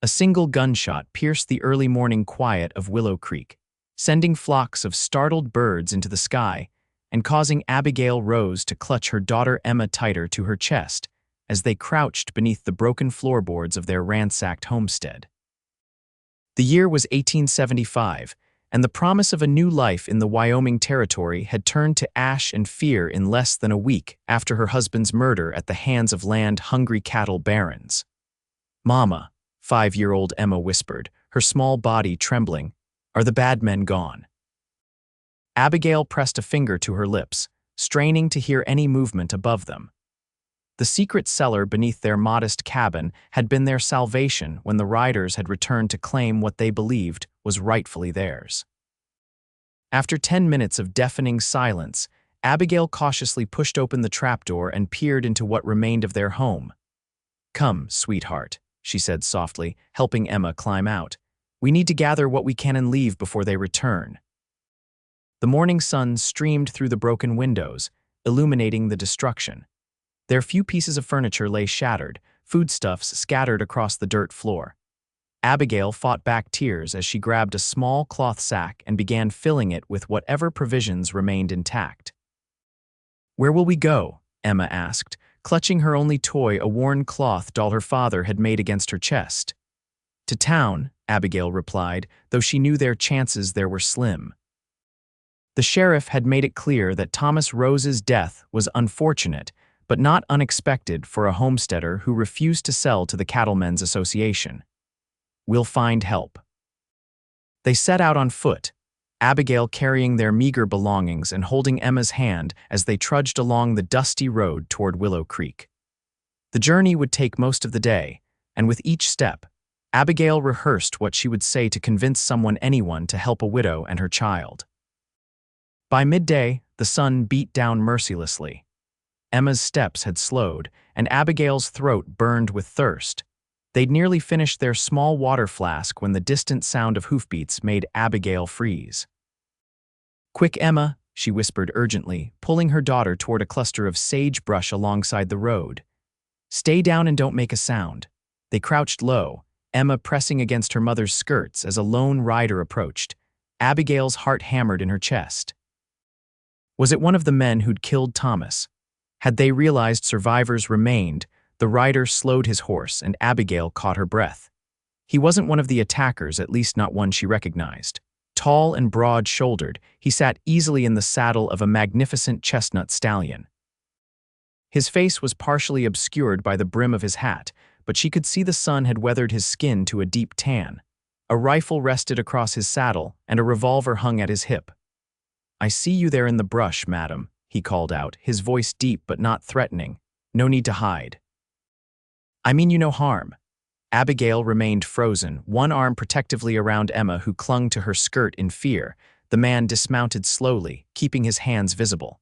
A single gunshot pierced the early morning quiet of Willow Creek, sending flocks of startled birds into the sky and causing Abigail Rose to clutch her daughter Emma tighter to her chest as they crouched beneath the broken floorboards of their ransacked homestead. The year was 1875, and the promise of a new life in the Wyoming Territory had turned to ash and fear in less than a week after her husband's murder at the hands of land-hungry cattle barons. "Mama," 5-year-old Emma whispered, her small body trembling, "are the bad men gone?" Abigail pressed a finger to her lips, straining to hear any movement above them. The secret cellar beneath their modest cabin had been their salvation when the riders had returned to claim what they believed was rightfully theirs. After 10 minutes of deafening silence, Abigail cautiously pushed open the trapdoor and peered into what remained of their home. "Come, sweetheart," she said softly, helping Emma climb out. "We need to gather what we can and leave before they return." The morning sun streamed through the broken windows, illuminating the destruction. Their few pieces of furniture lay shattered, foodstuffs scattered across the dirt floor. Abigail fought back tears as she grabbed a small cloth sack and began filling it with whatever provisions remained intact. "Where will we go?" Emma asked, clutching her only toy, a worn cloth doll her father had made against her chest. "To town," Abigail replied, though she knew their chances there were slim. The sheriff had made it clear that Thomas Rose's death was unfortunate, but not unexpected for a homesteader who refused to sell to the Cattlemen's Association. "We'll find help." They set out on foot, Abigail carrying their meager belongings and holding Emma's hand as they trudged along the dusty road toward Willow Creek. The journey would take most of the day, and with each step, Abigail rehearsed what she would say to convince anyone to help a widow and her child. By midday, the sun beat down mercilessly. Emma's steps had slowed, and Abigail's throat burned with thirst. They'd nearly finished their small water flask when the distant sound of hoofbeats made Abigail freeze. "Quick, Emma," she whispered urgently, pulling her daughter toward a cluster of sagebrush alongside the road. "Stay down and don't make a sound." They crouched low, Emma pressing against her mother's skirts as a lone rider approached. Abigail's heart hammered in her chest. Was it one of the men who'd killed Thomas? Had they realized survivors remained, the rider slowed his horse and Abigail caught her breath. He wasn't one of the attackers, at least not one she recognized. Tall and broad-shouldered, he sat easily in the saddle of a magnificent chestnut stallion. His face was partially obscured by the brim of his hat, but she could see the sun had weathered his skin to a deep tan. A rifle rested across his saddle, and a revolver hung at his hip. "I see you there in the brush, madam," he called out, his voice deep but not threatening. "No need to hide." "I mean you no harm." Abigail remained frozen, one arm protectively around Emma, who clung to her skirt in fear. The man dismounted slowly, keeping his hands visible.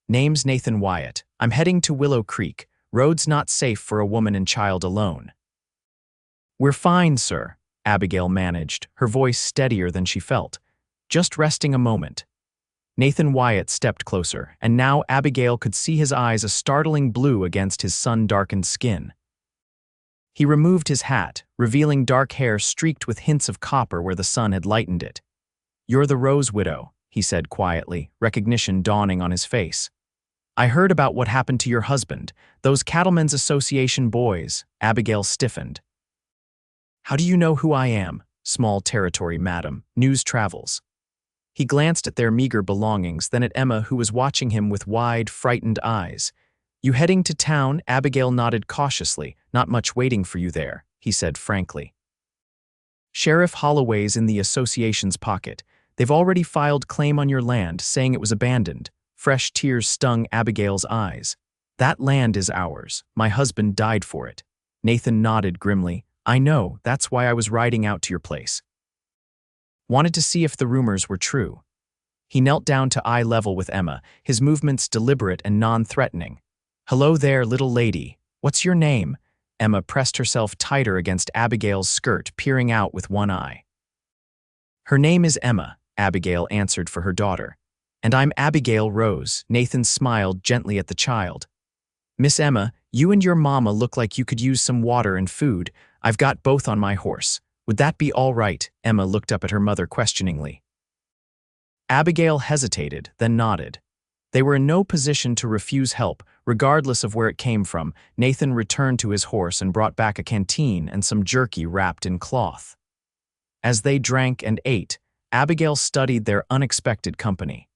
"Name's Nathan Wyatt. I'm heading to Willow Creek. Road's not safe for a woman and child alone." "We're fine, sir," Abigail managed, her voice steadier than she felt. "Just resting a moment." Nathan Wyatt stepped closer, and now Abigail could see his eyes a startling blue against his sun-darkened skin. He removed his hat, revealing dark hair streaked with hints of copper where the sun had lightened it. "You're the Rose widow," he said quietly, recognition dawning on his face. "I heard about what happened to your husband, those Cattlemen's Association boys." Abigail stiffened. "How do you know who I am?" "Small territory, madam. News travels." He glanced at their meager belongings, then at Emma, who was watching him with wide, frightened eyes. "You heading to town?" Abigail nodded cautiously. "Not much waiting for you there," he said frankly. "Sheriff Holloway's in the association's pocket. They've already filed claim on your land, saying it was abandoned." Fresh tears stung Abigail's eyes. "That land is ours. My husband died for it." Nathan nodded grimly. "I know, that's why I was riding out to your place. Wanted to see if the rumors were true." He knelt down to eye level with Emma, his movements deliberate and non-threatening. "Hello there, little lady. What's your name?" Emma pressed herself tighter against Abigail's skirt, peering out with one eye. "Her name is Emma," Abigail answered for her daughter. "And I'm Abigail Rose." Nathan smiled gently at the child. "Miss Emma, you and your mama look like you could use some water and food. I've got both on my horse. Would that be all right? Emma looked up at her mother questioningly. Abigail hesitated, then nodded. They were in no position to refuse help, regardless of where it came from. Nathan returned to his horse and brought back a canteen and some jerky wrapped in cloth. As they drank and ate, Abigail studied their unexpected company.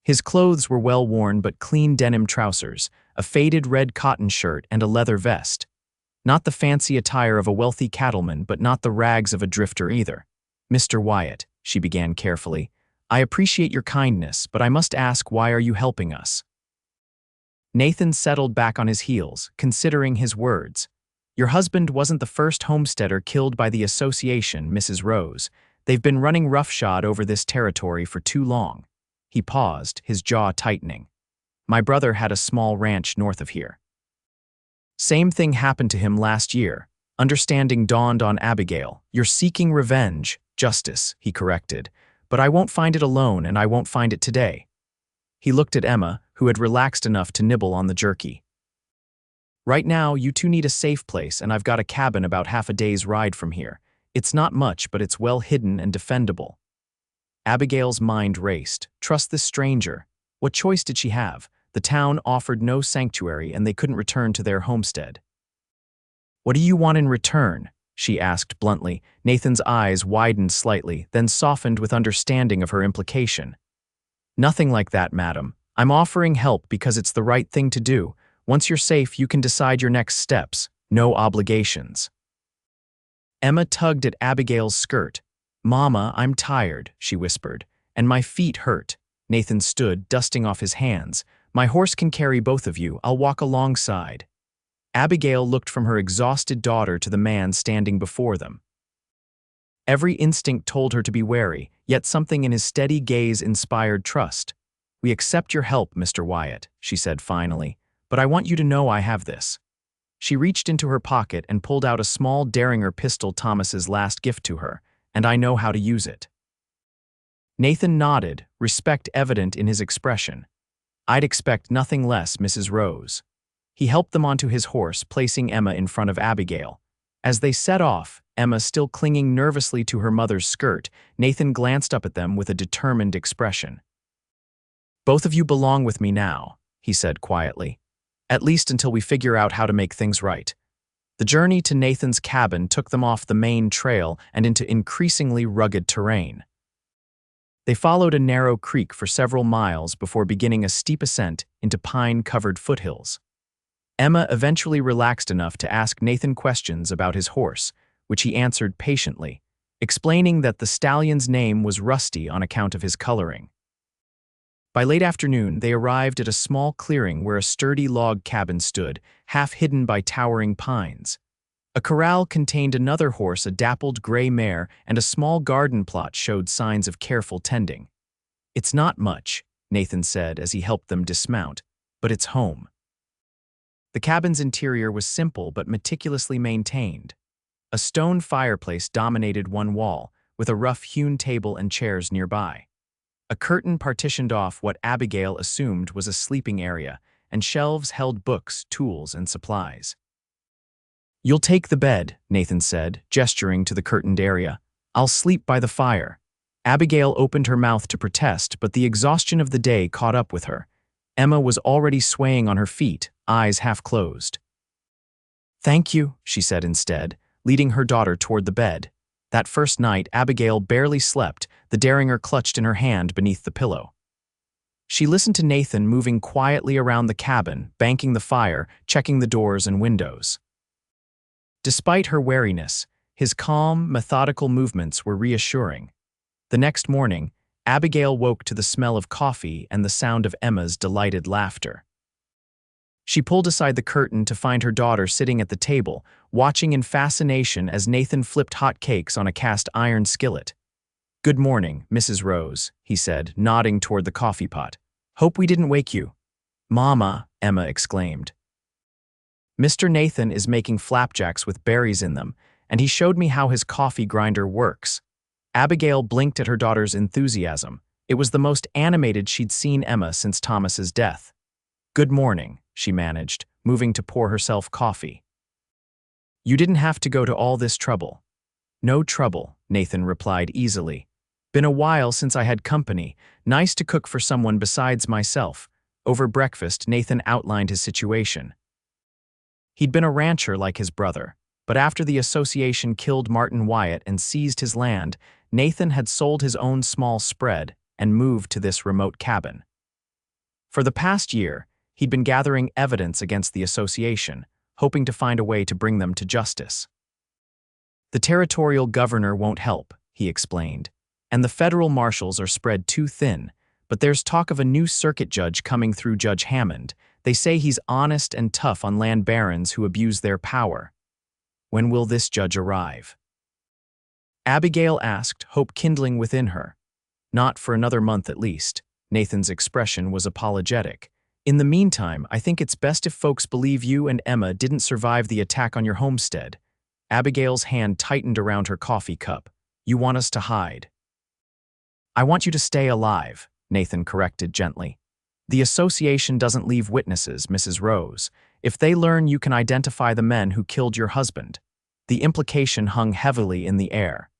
His clothes were well-worn but clean denim trousers, a faded red cotton shirt, and a leather vest. Not the fancy attire of a wealthy cattleman, but not the rags of a drifter either. "Mr. Wyatt," she began carefully, "I appreciate your kindness, but I must ask, why are you helping us?" Nathan settled back on his heels, considering his words. "Your husband wasn't the first homesteader killed by the association, Mrs. Rose. They've been running roughshod over this territory for too long." He paused, his jaw tightening. "My brother had a small ranch north of here. Same thing happened to him last year." Understanding dawned on Abigail. "You're seeking revenge, justice," he corrected. "But I won't find it alone, and I won't find it today." He looked at Emma, who had relaxed enough to nibble on the jerky. "Right now, you two need a safe place, and I've got a cabin about half a day's ride from here. It's not much, but it's well hidden and defendable." Abigail's mind raced. Trust this stranger. What choice did she have? The town offered no sanctuary, and they couldn't return to their homestead. "What do you want in return?" she asked bluntly. Nathan's eyes widened slightly, then softened with understanding of her implication. "Nothing like that, madam. I'm offering help because it's the right thing to do. Once you're safe, you can decide your next steps. No obligations." Emma tugged at Abigail's skirt. "Mama, I'm tired," she whispered, "and my feet hurt." Nathan stood, dusting off his hands. "My horse can carry both of you. I'll walk alongside." Abigail looked from her exhausted daughter to the man standing before them. Every instinct told her to be wary, yet something in his steady gaze inspired trust. "We accept your help, Mr. Wyatt," she said finally, "but I want you to know I have this." She reached into her pocket and pulled out a small Derringer pistol, Thomas's last gift to her, "and I know how to use it." Nathan nodded, respect evident in his expression. "I'd expect nothing less, Mrs. Rose." He helped them onto his horse, placing Emma in front of Abigail. As they set off, Emma still clinging nervously to her mother's skirt, Nathan glanced up at them with a determined expression. "Both of you belong with me now," he said quietly. "At least until we figure out how to make things right." The journey to Nathan's cabin took them off the main trail and into increasingly rugged terrain. They followed a narrow creek for several miles before beginning a steep ascent into pine-covered foothills. Emma eventually relaxed enough to ask Nathan questions about his horse, which he answered patiently, explaining that the stallion's name was Rusty on account of his coloring. By late afternoon, they arrived at a small clearing where a sturdy log cabin stood, half hidden by towering pines. A corral contained another horse, a dappled gray mare, and a small garden plot showed signs of careful tending. "It's not much," Nathan said as he helped them dismount, "but it's home." The cabin's interior was simple but meticulously maintained. A stone fireplace dominated one wall, with a rough-hewn table and chairs nearby. A curtain partitioned off what Abigail assumed was a sleeping area, and shelves held books, tools, and supplies. "You'll take the bed," Nathan said, gesturing to the curtained area. "I'll sleep by the fire." Abigail opened her mouth to protest, but the exhaustion of the day caught up with her. Emma was already swaying on her feet, eyes half closed. "Thank you," she said instead, leading her daughter toward the bed. That first night, Abigail barely slept, the Derringer clutched in her hand beneath the pillow. She listened to Nathan moving quietly around the cabin, banking the fire, checking the doors and windows. Despite her wariness, his calm, methodical movements were reassuring. The next morning, Abigail woke to the smell of coffee and the sound of Emma's delighted laughter. She pulled aside the curtain to find her daughter sitting at the table, watching in fascination as Nathan flipped hot cakes on a cast iron skillet. "Good morning, Mrs. Rose," he said, nodding toward the coffee pot. "Hope we didn't wake you." "Mama," Emma exclaimed. "Mr. Nathan is making flapjacks with berries in them, and he showed me how his coffee grinder works." Abigail blinked at her daughter's enthusiasm. It was the most animated she'd seen Emma since Thomas's death. "Good morning," she managed, moving to pour herself coffee. You didn't have to go to all this trouble. No trouble, Nathan replied easily. Been a while since I had company. Nice to cook for someone besides myself. Over breakfast, Nathan outlined his situation. He'd been a rancher like his brother, but after the association killed Martin Wyatt and seized his land, Nathan had sold his own small spread and moved to this remote cabin. For the past year, he'd been gathering evidence against the association, hoping to find a way to bring them to justice. The territorial governor won't help, he explained, and the federal marshals are spread too thin, but there's talk of a new circuit judge coming through Judge Hammond. They say he's honest and tough on land barons who abuse their power. When will this judge arrive? Abigail asked, hope kindling within her. Not for another month at least. Nathan's expression was apologetic. In the meantime, I think it's best if folks believe you and Emma didn't survive the attack on your homestead. Abigail's hand tightened around her coffee cup. You want us to hide? I want you to stay alive, Nathan corrected gently. The association doesn't leave witnesses, Mrs. Rose. If they learn you can identify the men who killed your husband. The implication hung heavily in the air.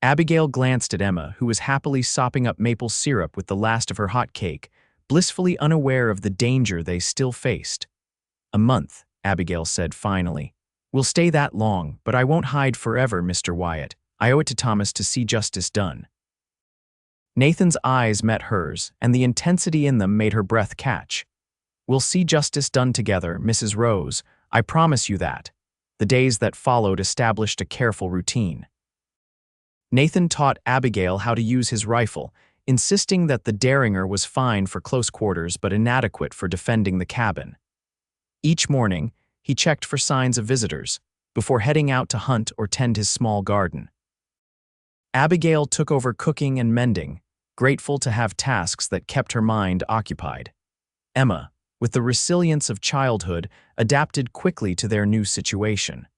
Abigail glanced at Emma, who was happily sopping up maple syrup with the last of her hot cake, blissfully unaware of the danger they still faced. A month, Abigail said finally. We'll stay that long, but I won't hide forever, Mr. Wyatt. I owe it to Thomas to see justice done. Nathan's eyes met hers, and the intensity in them made her breath catch. We'll see justice done together, Mrs. Rose. I promise you that. The days that followed established a careful routine. Nathan taught Abigail how to use his rifle, insisting that the Derringer was fine for close quarters but inadequate for defending the cabin. Each morning, he checked for signs of visitors, before heading out to hunt or tend his small garden. Abigail took over cooking and mending, grateful to have tasks that kept her mind occupied. Emma, with the resilience of childhood, adapted quickly to their new situation.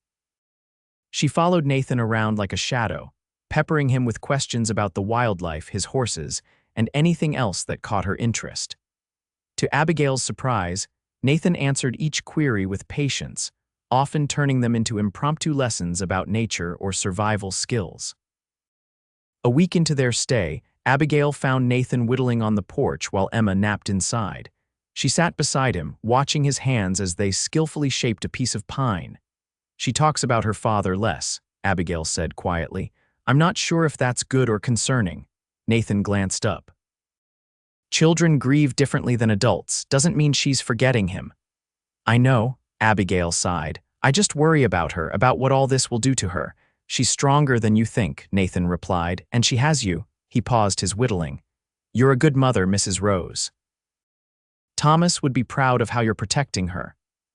She followed Nathan around like a shadow, peppering him with questions about the wildlife, his horses, and anything else that caught her interest. To Abigail's surprise, Nathan answered each query with patience, often turning them into impromptu lessons about nature or survival skills. A week into their stay, Abigail found Nathan whittling on the porch while Emma napped inside. She sat beside him, watching his hands as they skillfully shaped a piece of pine. She talks about her father less, Abigail said quietly. I'm not sure if that's good or concerning. Nathan glanced up. Children grieve differently than adults, doesn't mean she's forgetting him. I know, Abigail sighed. I just worry about her, about what all this will do to her. She's stronger than you think, Nathan replied, and she has you. He paused his whittling. You're a good mother, Mrs. Rose. Thomas would be proud of how you're protecting her.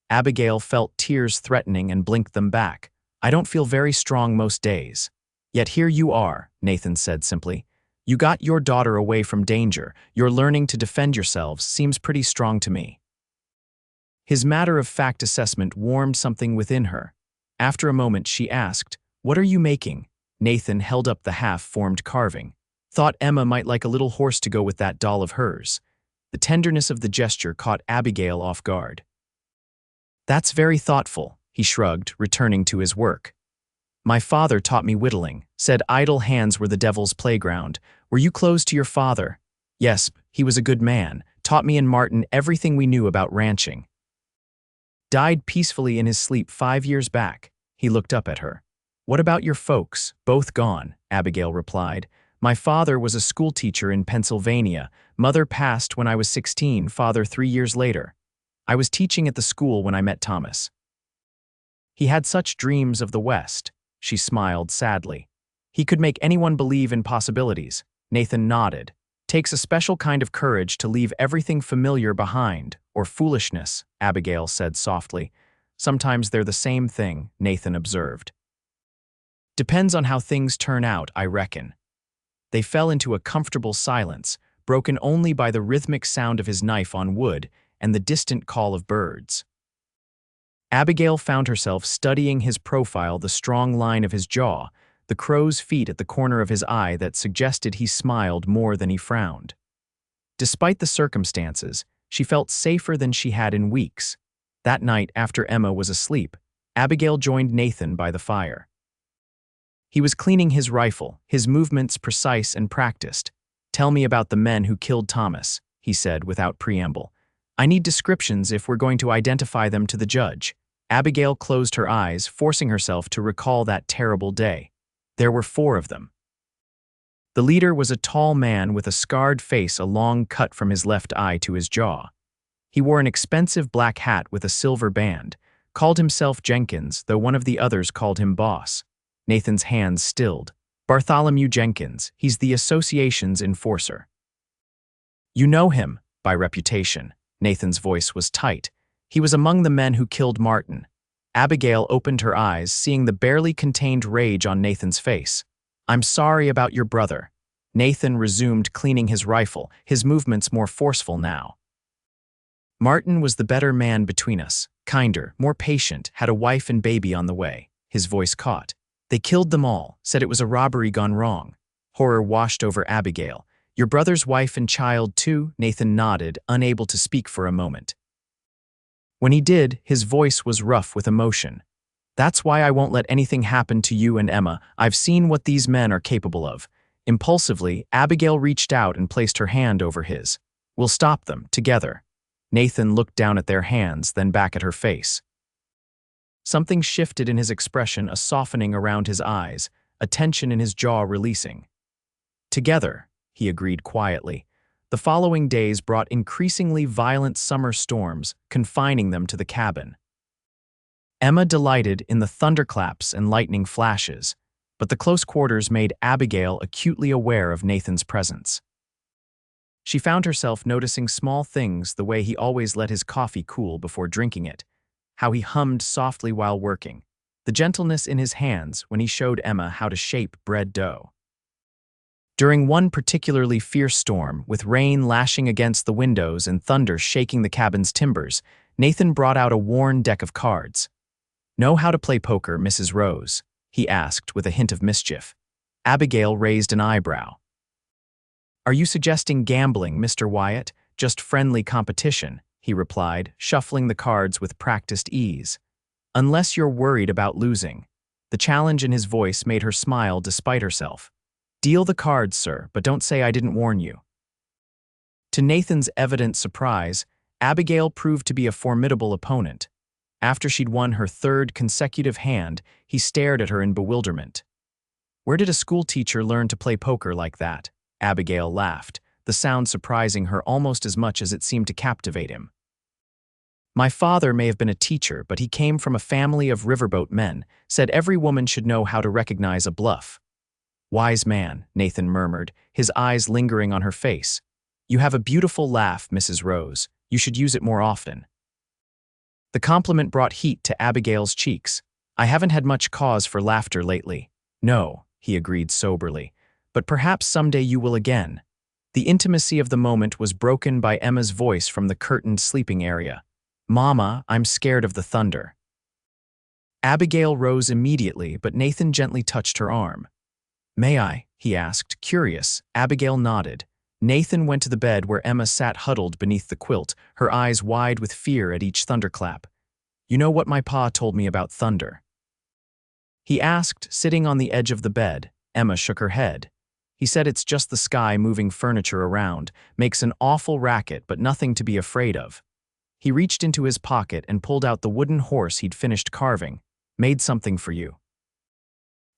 Abigail felt tears threatening and blinked them back. I don't feel very strong most days. Yet here you are, Nathan said simply. You got your daughter away from danger. Your learning to defend yourselves seems pretty strong to me. His matter-of-fact assessment warmed something within her. After a moment, she asked, What are you making? Nathan held up the half-formed carving. Thought Emma might like a little horse to go with that doll of hers. The tenderness of the gesture caught Abigail off guard. That's very thoughtful, he shrugged, returning to his work. My father taught me whittling, said idle hands were the devil's playground. Were you close to your father? Yes, he was a good man, taught me and Martin everything we knew about ranching. Died peacefully in his sleep 5 years back. He looked up at her. What about your folks? Both gone, Abigail replied. My father was a schoolteacher in Pennsylvania. Mother passed when I was 16, father 3 years later. I was teaching at the school when I met Thomas. He had such dreams of the West. She smiled sadly. He could make anyone believe in possibilities. Nathan nodded. Takes a special kind of courage to leave everything familiar behind, or foolishness, Abigail said softly. Sometimes they're the same thing, Nathan observed. Depends on how things turn out, I reckon. They fell into a comfortable silence, broken only by the rhythmic sound of his knife on wood and the distant call of birds. Abigail found herself studying his profile, the strong line of his jaw, the crow's feet at the corner of his eye that suggested he smiled more than he frowned. Despite the circumstances, she felt safer than she had in weeks. That night, after Emma was asleep, Abigail joined Nathan by the fire. He was cleaning his rifle, his movements precise and practiced. "Tell me about the men who killed Thomas," he said without preamble. "I need descriptions if we're going to identify them to the judge." Abigail closed her eyes, forcing herself to recall that terrible day. There were 4 of them. The leader was a tall man with a scarred face, a long cut from his left eye to his jaw. He wore an expensive black hat with a silver band, called himself Jenkins, though one of the others called him Boss. Nathan's hands stilled. "Bartholomew Jenkins, he's the association's enforcer." "You know him, by reputation." Nathan's voice was tight. "He was among the men who killed Martin." Abigail opened her eyes, seeing the barely contained rage on Nathan's face. "I'm sorry about your brother." Nathan resumed cleaning his rifle, his movements more forceful now. "Martin was the better man between us, kinder, more patient, had a wife and baby on the way." His voice caught. "They killed them all, said it was a robbery gone wrong." Horror washed over Abigail. "Your brother's wife and child too?" Nathan nodded, unable to speak for a moment. When he did, his voice was rough with emotion. "That's why I won't let anything happen to you and Emma. I've seen what these men are capable of." Impulsively, Abigail reached out and placed her hand over his. "We'll stop them, together." Nathan looked down at their hands, then back at her face. Something shifted in his expression, a softening around his eyes, a tension in his jaw releasing. "Together," he agreed quietly. The following days brought increasingly violent summer storms, confining them to the cabin. Emma delighted in the thunderclaps and lightning flashes, but the close quarters made Abigail acutely aware of Nathan's presence. She found herself noticing small things, the way he always let his coffee cool before drinking it, how he hummed softly while working, the gentleness in his hands when he showed Emma how to shape bread dough. During one particularly fierce storm, with rain lashing against the windows and thunder shaking the cabin's timbers, Nathan brought out a worn deck of cards. "Know how to play poker, Mrs. Rose?" he asked with a hint of mischief. Abigail raised an eyebrow. "Are you suggesting gambling, Mr. Wyatt? Just friendly competition," he replied, shuffling the cards with practiced ease. "Unless you're worried about losing." The challenge in his voice made her smile despite herself. "Deal the cards, sir, but don't say I didn't warn you." To Nathan's evident surprise, Abigail proved to be a formidable opponent. After she'd won her 3rd consecutive hand, he stared at her in bewilderment. "Where did a schoolteacher learn to play poker like that?" Abigail laughed, the sound surprising her almost as much as it seemed to captivate him. "My father may have been a teacher, but he came from a family of riverboat men, said every woman should know how to recognize a bluff." "Wise man," Nathan murmured, his eyes lingering on her face. "You have a beautiful laugh, Mrs. Rose. You should use it more often." The compliment brought heat to Abigail's cheeks. "I haven't had much cause for laughter lately." "No," he agreed soberly, "but perhaps someday you will again." The intimacy of the moment was broken by Emma's voice from the curtained sleeping area. "Mama, I'm scared of the thunder." Abigail rose immediately, but Nathan gently touched her arm. "May I?" he asked, curious. Abigail nodded. Nathan went to the bed where Emma sat huddled beneath the quilt, her eyes wide with fear at each thunderclap. "You know what my pa told me about thunder?" he asked, sitting on the edge of the bed. Emma shook her head. "He said it's just the sky moving furniture around, makes an awful racket but nothing to be afraid of." He reached into his pocket and pulled out the wooden horse he'd finished carving. "Made something for you.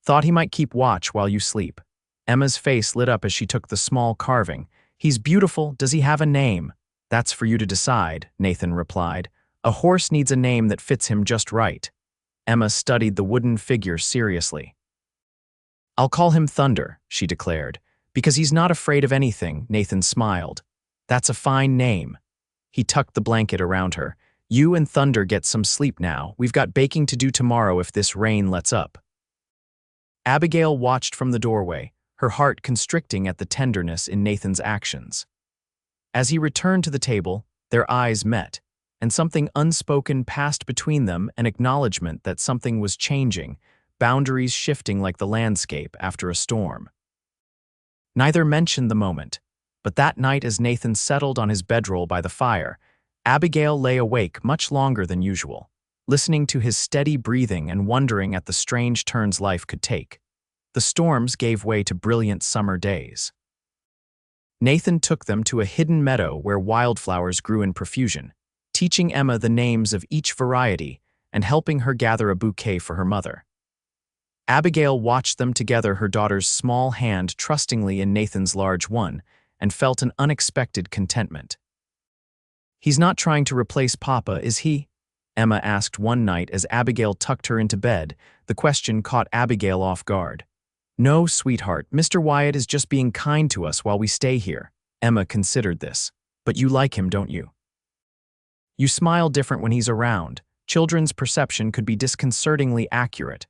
Thought he might keep watch while you sleep." Emma's face lit up as she took the small carving. "He's beautiful. Does he have a name?" "That's for you to decide," Nathan replied. "A horse needs a name that fits him just right." Emma studied the wooden figure seriously. "I'll call him Thunder," she declared. "Because he's not afraid of anything," Nathan smiled. "That's a fine name." He tucked the blanket around her. "You and Thunder get some sleep now. We've got baking to do tomorrow if this rain lets up." Abigail watched from the doorway, her heart constricting at the tenderness in Nathan's actions. As he returned to the table, their eyes met, and something unspoken passed between them, an acknowledgement that something was changing, boundaries shifting like the landscape after a storm. Neither mentioned the moment, but that night as Nathan settled on his bedroll by the fire, Abigail lay awake much longer than usual. listening to his steady breathing and wondering at the strange turns life could take. The storms gave way to brilliant summer days. Nathan took them to a hidden meadow where wildflowers grew in profusion, teaching Emma the names of each variety and helping her gather a bouquet for her mother. Abigail watched them together, her daughter's small hand trustingly in Nathan's large one, and felt an unexpected contentment. "He's not trying to replace Papa, is he?" Emma asked one night as Abigail tucked her into bed. The question caught Abigail off guard. "No, sweetheart, Mr. Wyatt is just being kind to us while we stay here." Emma considered this. "But you like him, don't you?" "You smile different when he's around." Children's perception could be disconcertingly accurate.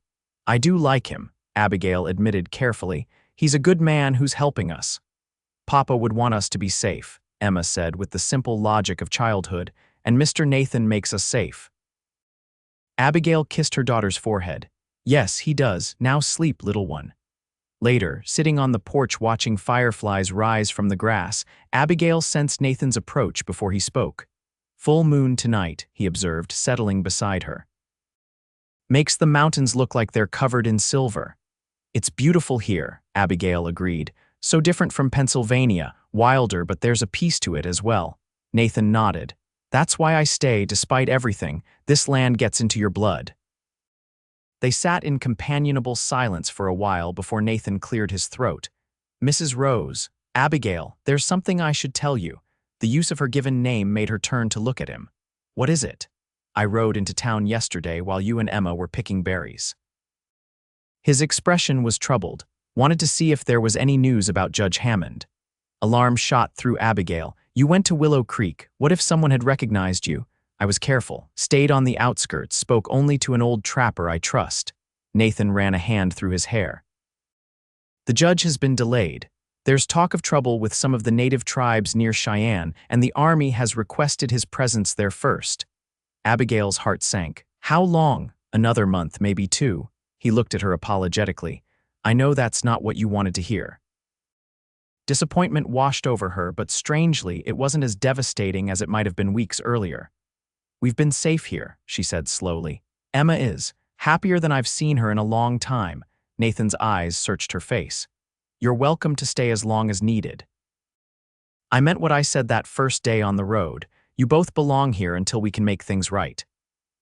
"I do like him," Abigail admitted carefully. "He's a good man who's helping us." "Papa would want us to be safe," Emma said with the simple logic of childhood, "and Mr. Nathan makes us safe." Abigail kissed her daughter's forehead. "Yes, he does. Now sleep, little one." Later, sitting on the porch watching fireflies rise from the grass, Abigail sensed Nathan's approach before he spoke. "Full moon tonight," he observed, settling beside her. "Makes the mountains look like they're covered in silver." "It's beautiful here," Abigail agreed. "So different from Pennsylvania, wilder, but there's a peace to it as well." Nathan nodded. "That's why I stay, despite everything. This land gets into your blood." They sat in companionable silence for a while before Nathan cleared his throat. "Mrs. Rose, Abigail, there's something I should tell you." The use of her given name made her turn to look at him. "What is it?" "I rode into town yesterday while you and Emma were picking berries." His expression was troubled. "Wanted to see if there was any news about Judge Hammond." Alarm shot through Abigail. "You went to Willow Creek. What if someone had recognized you?" "I was careful. Stayed on the outskirts, spoke only to an old trapper I trust." Nathan ran a hand through his hair. "The judge has been delayed. There's talk of trouble with some of the native tribes near Cheyenne, and the army has requested his presence there first." Abigail's heart sank. "How long?" "Another month, maybe 2. He looked at her apologetically. "I know that's not what you wanted to hear." Disappointment washed over her, but strangely, it wasn't as devastating as it might have been weeks earlier. "We've been safe here," she said slowly. "Emma is. Happier than I've seen her in a long time." Nathan's eyes searched her face. "You're welcome to stay as long as needed." "I meant what I said that first day on the road. You both belong here until we can make things right."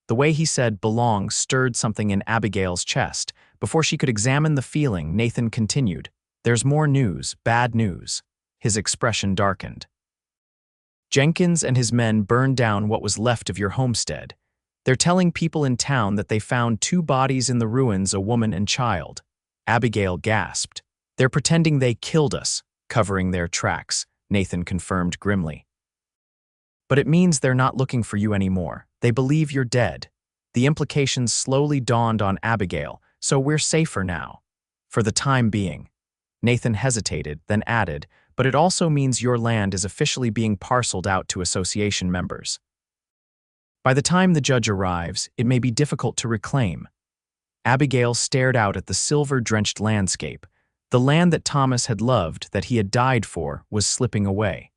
The way he said belong stirred something in Abigail's chest. Before she could examine the feeling, Nathan continued. "There's more news, bad news." His expression darkened. "Jenkins and his men burned down what was left of your homestead. They're telling people in town that they found 2 bodies in the ruins, a woman and child." Abigail gasped. "They're pretending they killed us," covering their tracks, Nathan confirmed grimly. "But it means they're not looking for you anymore. They believe you're dead." The implications slowly dawned on Abigail. "So we're safer now." "For the time being." Nathan hesitated, then added, "But it also means your land is officially being parceled out to association members. By the time the judge arrives, it may be difficult to reclaim." Abigail stared out at the silver-drenched landscape. The land that Thomas had loved, that he had died for, was slipping away.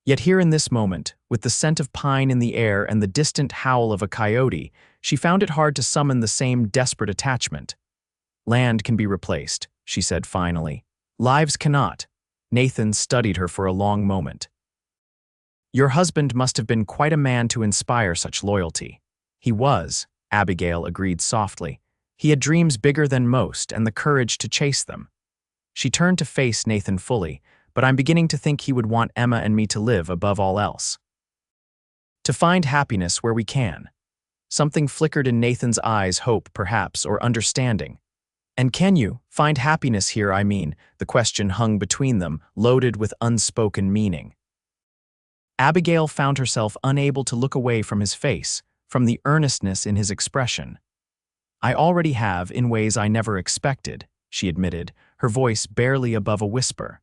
Yet here in this moment, with the scent of pine in the air and the distant howl of a coyote, she found it hard to summon the same desperate attachment. "Land can be replaced," she said finally. "Lives cannot." Nathan studied her for a long moment. "Your husband must have been quite a man to inspire such loyalty." "He was," Abigail agreed softly. "He had dreams bigger than most and the courage to chase them." She turned to face Nathan fully. "But I'm beginning to think he would want Emma and me to live above all else. To find happiness where we can." Something flickered in Nathan's eyes, hope, perhaps, or understanding. "And can you find happiness here, I mean?" The question hung between them, loaded with unspoken meaning. Abigail found herself unable to look away from his face, from the earnestness in his expression. "I already have, in ways I never expected," she admitted, her voice barely above a whisper.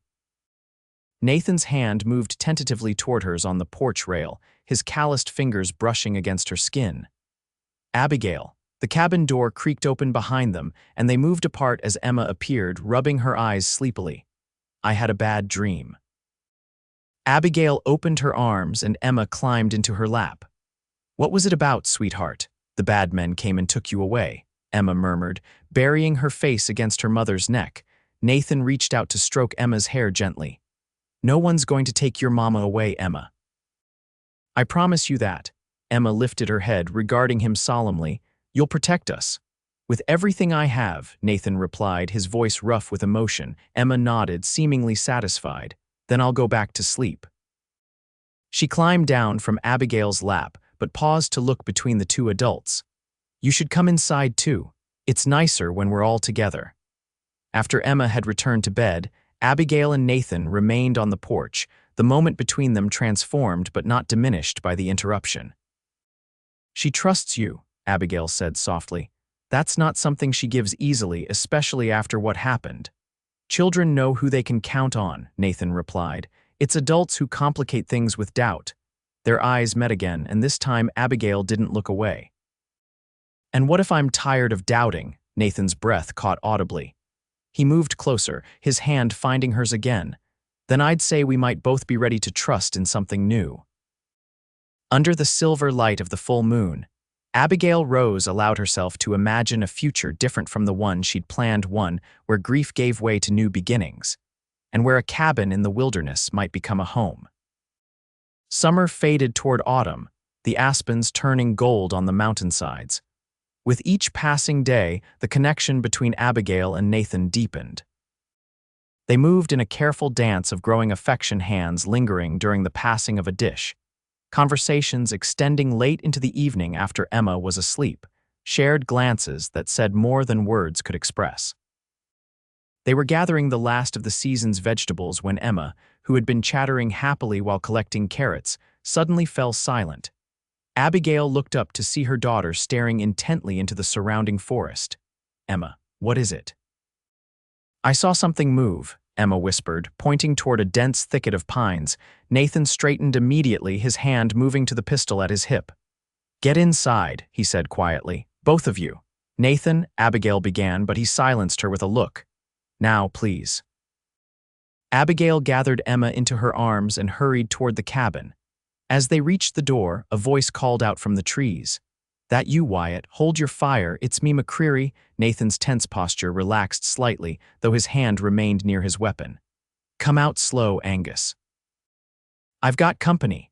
Nathan's hand moved tentatively toward hers on the porch rail, his calloused fingers brushing against her skin. "Abigail." The cabin door creaked open behind them, and they moved apart as Emma appeared, rubbing her eyes sleepily. "I had a bad dream." Abigail opened her arms and Emma climbed into her lap. "What was it about, sweetheart?" The bad men came and took you away, Emma murmured, burying her face against her mother's neck. Nathan reached out to stroke Emma's hair gently. No one's going to take your mama away, Emma. I promise you that. Emma lifted her head, regarding him solemnly. You'll protect us. With everything I have, Nathan replied, his voice rough with emotion. Emma nodded, seemingly satisfied. Then I'll go back to sleep. She climbed down from Abigail's lap, but paused to look between the two adults. You should come inside too. It's nicer when we're all together. After Emma had returned to bed, Abigail and Nathan remained on the porch, the moment between them transformed but not diminished by the interruption. She trusts you, Abigail said softly. That's not something she gives easily, especially after what happened. Children know who they can count on, Nathan replied. It's adults who complicate things with doubt. Their eyes met again, and this time Abigail didn't look away. And what if I'm tired of doubting? Nathan's breath caught audibly. He moved closer, his hand finding hers again. Then I'd say we might both be ready to trust in something new. Under the silver light of the full moon, Abigail Rose allowed herself to imagine a future different from the one she'd planned, one where grief gave way to new beginnings, and where a cabin in the wilderness might become a home. Summer faded toward autumn, the aspens turning gold on the mountainsides. With each passing day, the connection between Abigail and Nathan deepened. They moved in a careful dance of growing affection, hands lingering during the passing of a dish. Conversations extending late into the evening after Emma was asleep, shared glances that said more than words could express. They were gathering the last of the season's vegetables when Emma, who had been chattering happily while collecting carrots, suddenly fell silent. Abigail looked up to see her daughter staring intently into the surrounding forest. Emma, what is it? I saw something move, Emma whispered, pointing toward a dense thicket of pines. Nathan straightened immediately, his hand moving to the pistol at his hip. Get inside, he said quietly. Both of you. Nathan, Abigail began, but he silenced her with a look. Now, please. Abigail gathered Emma into her arms and hurried toward the cabin. As they reached the door, a voice called out from the trees. That you, Wyatt. Hold your fire. It's me, McCreary. Nathan's tense posture relaxed slightly, though his hand remained near his weapon. Come out slow, Angus. I've got company.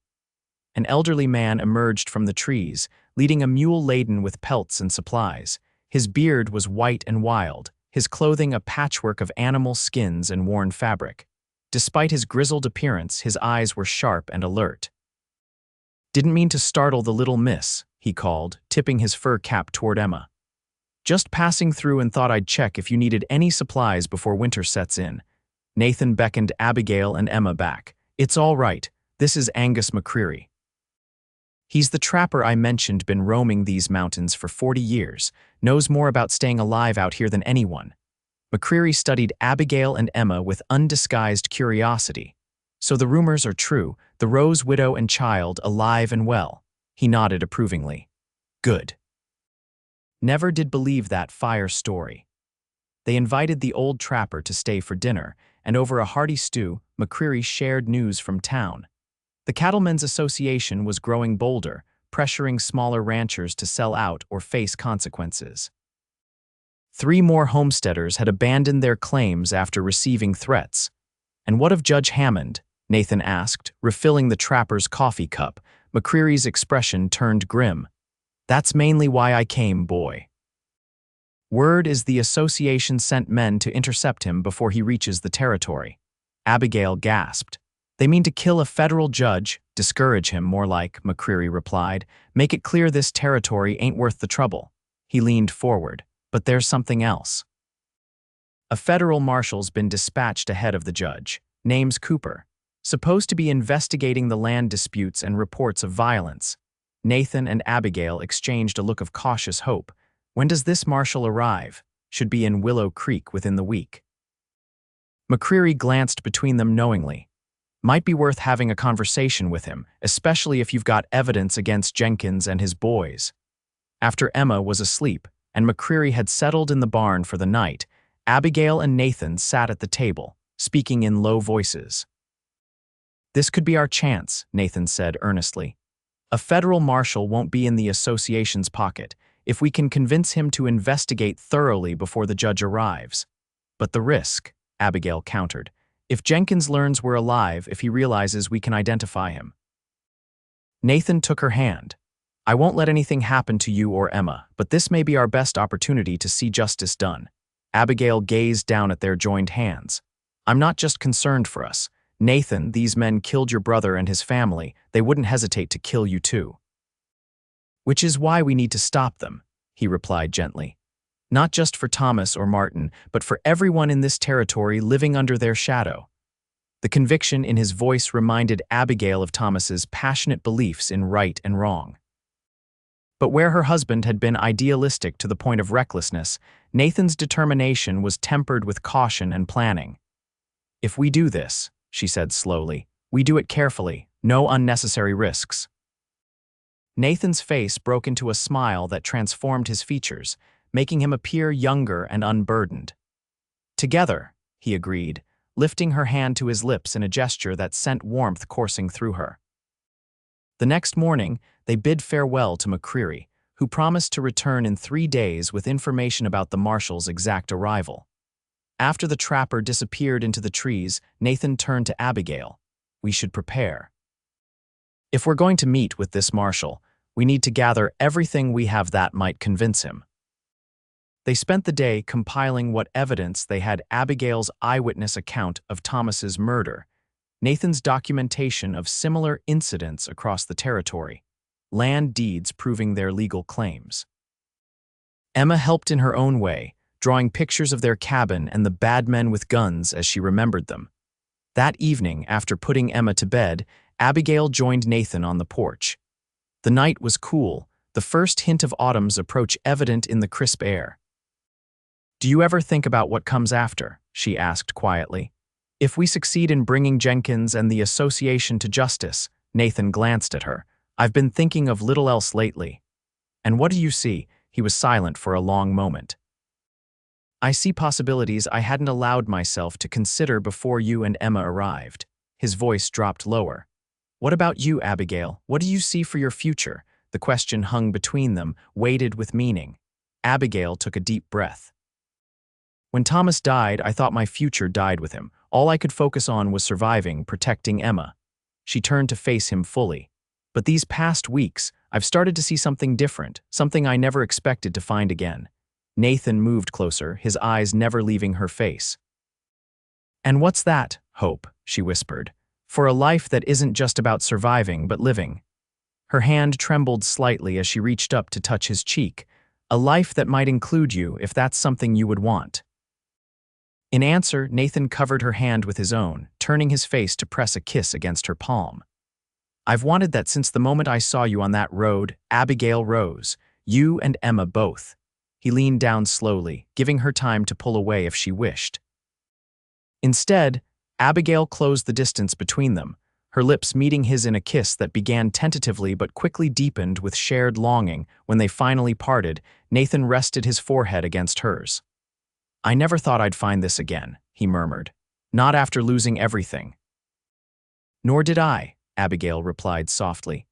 An elderly man emerged from the trees, leading a mule laden with pelts and supplies. His beard was white and wild, his clothing a patchwork of animal skins and worn fabric. Despite his grizzled appearance, his eyes were sharp and alert. Didn't mean to startle the little miss, he called, tipping his fur cap toward Emma. Just passing through and thought I'd check if you needed any supplies before winter sets in. Nathan beckoned Abigail and Emma back. It's all right. This is Angus McCreary. He's the trapper I mentioned, been roaming these mountains for 40 years, knows more about staying alive out here than anyone. McCreary studied Abigail and Emma with undisguised curiosity. So the rumors are true, the Rose widow and child alive and well. He nodded approvingly. Good. Never did believe that fire story. They invited the old trapper to stay for dinner, and over a hearty stew, McCreary shared news from town. The Cattlemen's Association was growing bolder, pressuring smaller ranchers to sell out or face consequences. 3 more homesteaders had abandoned their claims after receiving threats. And what of Judge Hammond? Nathan asked, refilling the trapper's coffee cup. McCreary's expression turned grim. That's mainly why I came, boy. Word is the association sent men to intercept him before he reaches the territory. Abigail gasped. They mean to kill a federal judge, discourage him more like, McCreary replied. Make it clear this territory ain't worth the trouble. He leaned forward. But there's something else. A federal marshal's been dispatched ahead of the judge. Name's Cooper. Supposed to be investigating the land disputes and reports of violence. Nathan and Abigail exchanged a look of cautious hope. When does this marshal arrive? Should be in Willow Creek within the week. McCreary glanced between them knowingly. Might be worth having a conversation with him, especially if you've got evidence against Jenkins and his boys. After Emma was asleep, and McCreary had settled in the barn for the night, Abigail and Nathan sat at the table, speaking in low voices. This could be our chance, Nathan said earnestly. A federal marshal won't be in the association's pocket. if we can convince him to investigate thoroughly before the judge arrives. But the risk, Abigail countered. If Jenkins learns we're alive, if he realizes we can identify him. Nathan took her hand. I won't let anything happen to you or Emma, but this may be our best opportunity to see justice done. Abigail gazed down at their joined hands. I'm not just concerned for us. Nathan, these men killed your brother and his family. They wouldn't hesitate to kill you too. Which is why we need to stop them, he replied gently. Not just for Thomas or Martin, but for everyone in this territory living under their shadow. The conviction in his voice reminded Abigail of Thomas's passionate beliefs in right and wrong. But where her husband had been idealistic to the point of recklessness, Nathan's determination was tempered with caution and planning. If we do this, she said slowly, we do it carefully, no unnecessary risks. Nathan's face broke into a smile that transformed his features, making him appear younger and unburdened. Together, he agreed, lifting her hand to his lips in a gesture that sent warmth coursing through her. The next morning, they bid farewell to McCreary, who promised to return in 3 days with information about the marshal's exact arrival. After the trapper disappeared into the trees, Nathan turned to Abigail. We should prepare. If we're going to meet with this marshal, we need to gather everything we have that might convince him. They spent the day compiling what evidence they had: Abigail's eyewitness account of Thomas's murder, Nathan's documentation of similar incidents across the territory, land deeds proving their legal claims. Emma helped in her own way, drawing pictures of their cabin and the bad men with guns as she remembered them. That evening, after putting Emma to bed, Abigail joined Nathan on the porch. The night was cool, the first hint of autumn's approach evident in the crisp air. Do you ever think about what comes after? She asked quietly. If we succeed in bringing Jenkins and the association to justice, Nathan glanced at her. I've been thinking of little else lately. And what do you see? He was silent for a long moment. I see possibilities I hadn't allowed myself to consider before you and Emma arrived. His voice dropped lower. What about you, Abigail? What do you see for your future? The question hung between them, weighted with meaning. Abigail took a deep breath. When Thomas died, I thought my future died with him. All I could focus on was surviving, protecting Emma. She turned to face him fully. But these past weeks, I've started to see something different, something I never expected to find again. Nathan moved closer, his eyes never leaving her face. And what's that, Hope? She whispered. For a life that isn't just about surviving, but living. Her hand trembled slightly as she reached up to touch his cheek. A life that might include you if that's something you would want. In answer, Nathan covered her hand with his own, turning his face to press a kiss against her palm. I've wanted that since the moment I saw you on that road, Abigail Rose, you and Emma both. He leaned down slowly, giving her time to pull away if she wished. Instead, Abigail closed the distance between them, her lips meeting his in a kiss that began tentatively but quickly deepened with shared longing. When they finally parted, Nathan rested his forehead against hers. I never thought I'd find this again, he murmured. Not after losing everything. Nor did I, Abigail replied softly.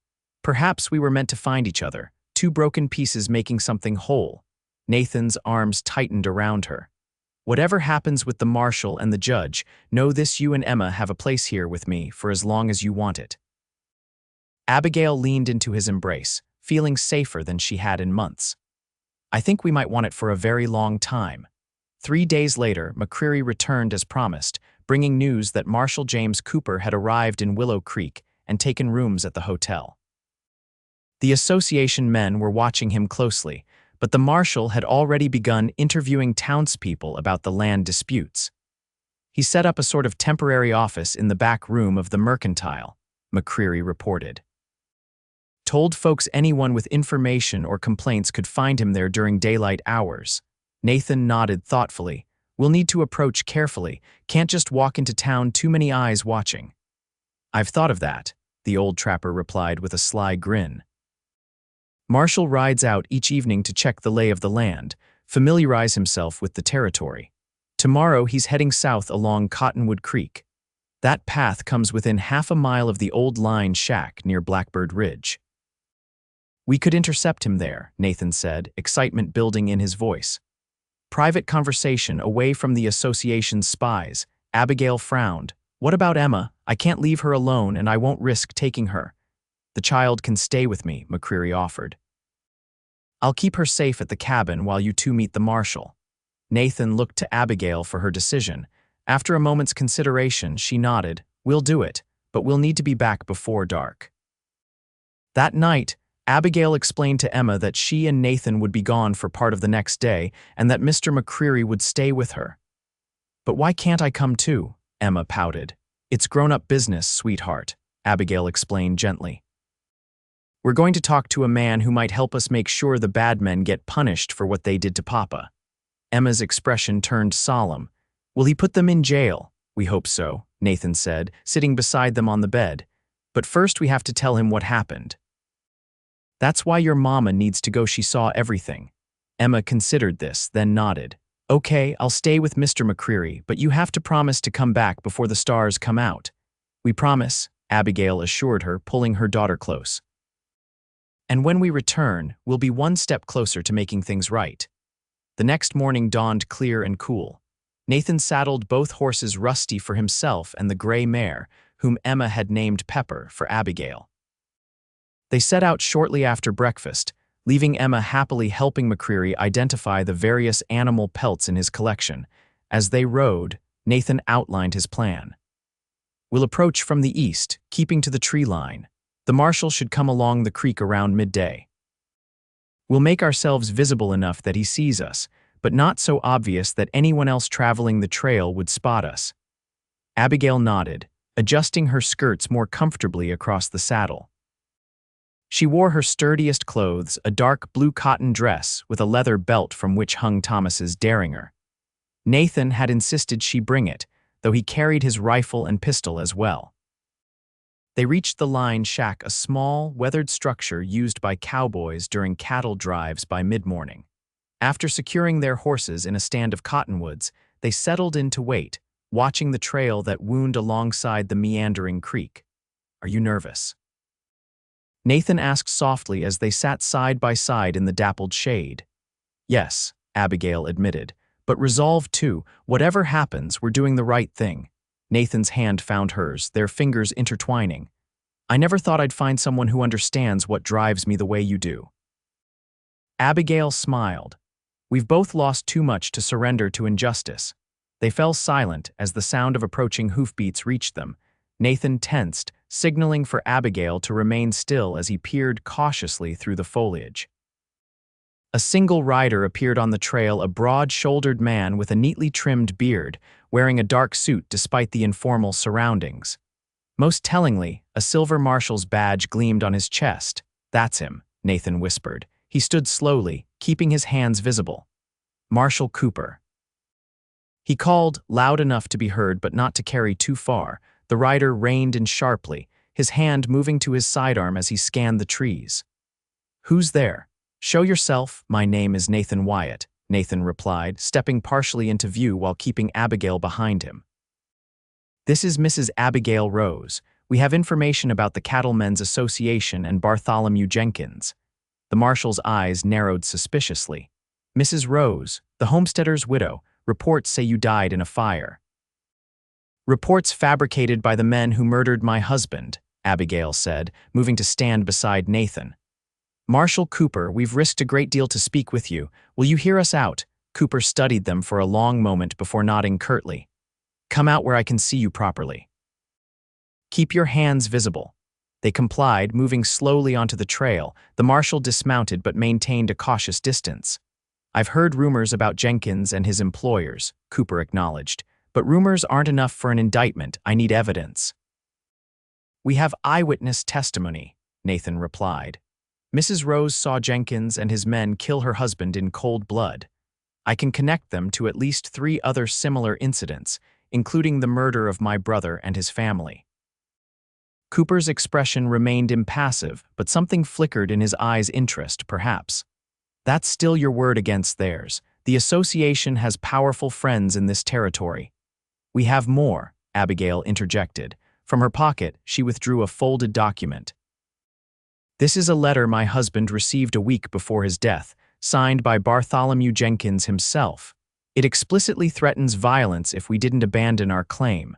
Perhaps we were meant to find each other, two broken pieces making something whole. Nathan's arms tightened around her. Whatever happens with the marshal and the judge, know this: you and Emma have a place here with me for as long as you want it. Abigail leaned into his embrace, feeling safer than she had in months. I think we might want it for a very long time. 3 days later, McCreary returned as promised, bringing news that Marshal James Cooper had arrived in Willow Creek and taken rooms at the hotel. The association men were watching him closely, but the marshal had already begun interviewing townspeople about the land disputes. He set up a sort of temporary office in the back room of the Mercantile, McCreary reported. Told folks anyone with information or complaints could find him there during daylight hours. Nathan nodded thoughtfully. We'll need to approach carefully. Can't just walk into town, too many eyes watching. I've thought of that, the old trapper replied with a sly grin. Marshall rides out each evening to check the lay of the land, familiarize himself with the territory. Tomorrow he's heading south along Cottonwood Creek. That path comes within half a mile of the old line shack near Blackbird Ridge. We could intercept him there, Nathan said, excitement building in his voice. Private conversation away from the association's spies. Abigail frowned. What about Emma? I can't leave her alone and I won't risk taking her. The child can stay with me, McCreary offered. I'll keep her safe at the cabin while you two meet the marshal. Nathan looked to Abigail for her decision. After a moment's consideration, she nodded. We'll do it, but we'll need to be back before dark. That night, Abigail explained to Emma that she and Nathan would be gone for part of the next day and that Mr. McCreary would stay with her. But why can't I come too? Emma pouted. It's grown-up business, sweetheart, Abigail explained gently. We're going to talk to a man who might help us make sure the bad men get punished for what they did to Papa. Emma's expression turned solemn. Will he put them in jail? We hope so, Nathan said, sitting beside them on the bed. But first we have to tell him what happened. That's why your mama needs to go. She saw everything. Emma considered this, then nodded. Okay, I'll stay with Mr. McCreary, but you have to promise to come back before the stars come out. We promise, Abigail assured her, pulling her daughter close. And when we return, we'll be one step closer to making things right. The next morning dawned clear and cool. Nathan saddled both horses, Rusty for himself and the gray mare, whom Emma had named Pepper, for Abigail. They set out shortly after breakfast, leaving Emma happily helping McCreary identify the various animal pelts in his collection. As they rode, Nathan outlined his plan. We'll approach from the east, keeping to the tree line. The marshal should come along the creek around midday. We'll make ourselves visible enough that he sees us, but not so obvious that anyone else traveling the trail would spot us. Abigail nodded, adjusting her skirts more comfortably across the saddle. She wore her sturdiest clothes, a dark blue cotton dress with a leather belt from which hung Thomas's derringer. Nathan had insisted she bring it, though he carried his rifle and pistol as well. They reached the line shack, a small, weathered structure used by cowboys during cattle drives by mid-morning. After securing their horses in a stand of cottonwoods, they settled in to wait, watching the trail that wound alongside the meandering creek. Are you nervous? Nathan asked softly as they sat side by side in the dappled shade. Yes, Abigail admitted, but resolved too. Whatever happens, we're doing the right thing. Nathan's hand found hers, their fingers intertwining. I never thought I'd find someone who understands what drives me the way you do. Abigail smiled. We've both lost too much to surrender to injustice. They fell silent as the sound of approaching hoofbeats reached them. Nathan tensed, signaling for Abigail to remain still as he peered cautiously through the foliage. A single rider appeared on the trail, a broad-shouldered man with a neatly trimmed beard, wearing a dark suit despite the informal surroundings. Most tellingly, a silver marshal's badge gleamed on his chest. That's him, Nathan whispered. He stood slowly, keeping his hands visible. Marshal Cooper. He called, loud enough to be heard but not to carry too far. The rider reined in sharply, his hand moving to his sidearm as he scanned the trees. Who's there? Show yourself. My name is Nathan Wyatt, Nathan replied, stepping partially into view while keeping Abigail behind him. This is Mrs. Abigail Rose. We have information about the Cattlemen's Association and Bartholomew Jenkins. The marshal's eyes narrowed suspiciously. Mrs. Rose, the homesteader's widow, reports say you died in a fire. Reports fabricated by the men who murdered my husband, Abigail said, moving to stand beside Nathan. Marshal Cooper, we've risked a great deal to speak with you. Will you hear us out? Cooper studied them for a long moment before nodding curtly. Come out where I can see you properly. Keep your hands visible. They complied, moving slowly onto the trail. The marshal dismounted but maintained a cautious distance. I've heard rumors about Jenkins and his employers, Cooper acknowledged. But rumors aren't enough for an indictment. I need evidence. We have eyewitness testimony, Nathan replied. Mrs. Rose saw Jenkins and his men kill her husband in cold blood. I can connect them to at least 3 other similar incidents, including the murder of my brother and his family. Cooper's expression remained impassive, but something flickered in his eyes' interest, perhaps. That's still your word against theirs. The association has powerful friends in this territory. We have more, Abigail interjected. From her pocket, she withdrew a folded document. This is a letter my husband received a week before his death, signed by Bartholomew Jenkins himself. It explicitly threatens violence if we didn't abandon our claim.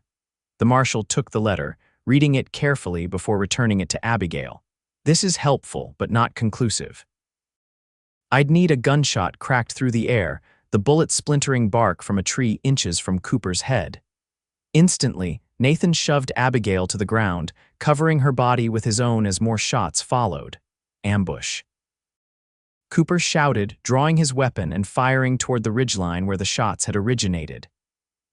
The marshal took the letter, reading it carefully before returning it to Abigail. This is helpful, but not conclusive. I'd need a gunshot cracked through the air, the bullet splintering bark from a tree inches from Cooper's head. Instantly, Nathan shoved Abigail to the ground, covering her body with his own as more shots followed. Ambush. Cooper shouted, drawing his weapon and firing toward the ridgeline where the shots had originated.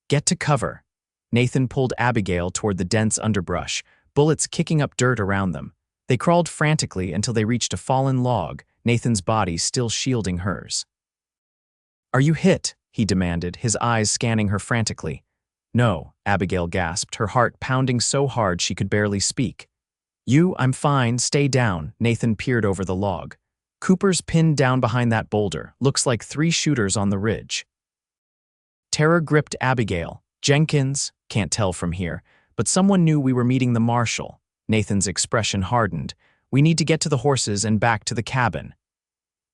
Get to cover. Nathan pulled Abigail toward the dense underbrush, bullets kicking up dirt around them. They crawled frantically until they reached a fallen log, Nathan's body still shielding hers. Are you hit? He demanded, his eyes scanning her frantically. No, Abigail gasped, her heart pounding so hard she could barely speak. I'm fine, stay down, Nathan peered over the log. Cooper's pinned down behind that boulder, looks like 3 shooters on the ridge. Terror gripped Abigail. Jenkins, can't tell from here, but someone knew we were meeting the marshal. Nathan's expression hardened. We need to get to the horses and back to the cabin.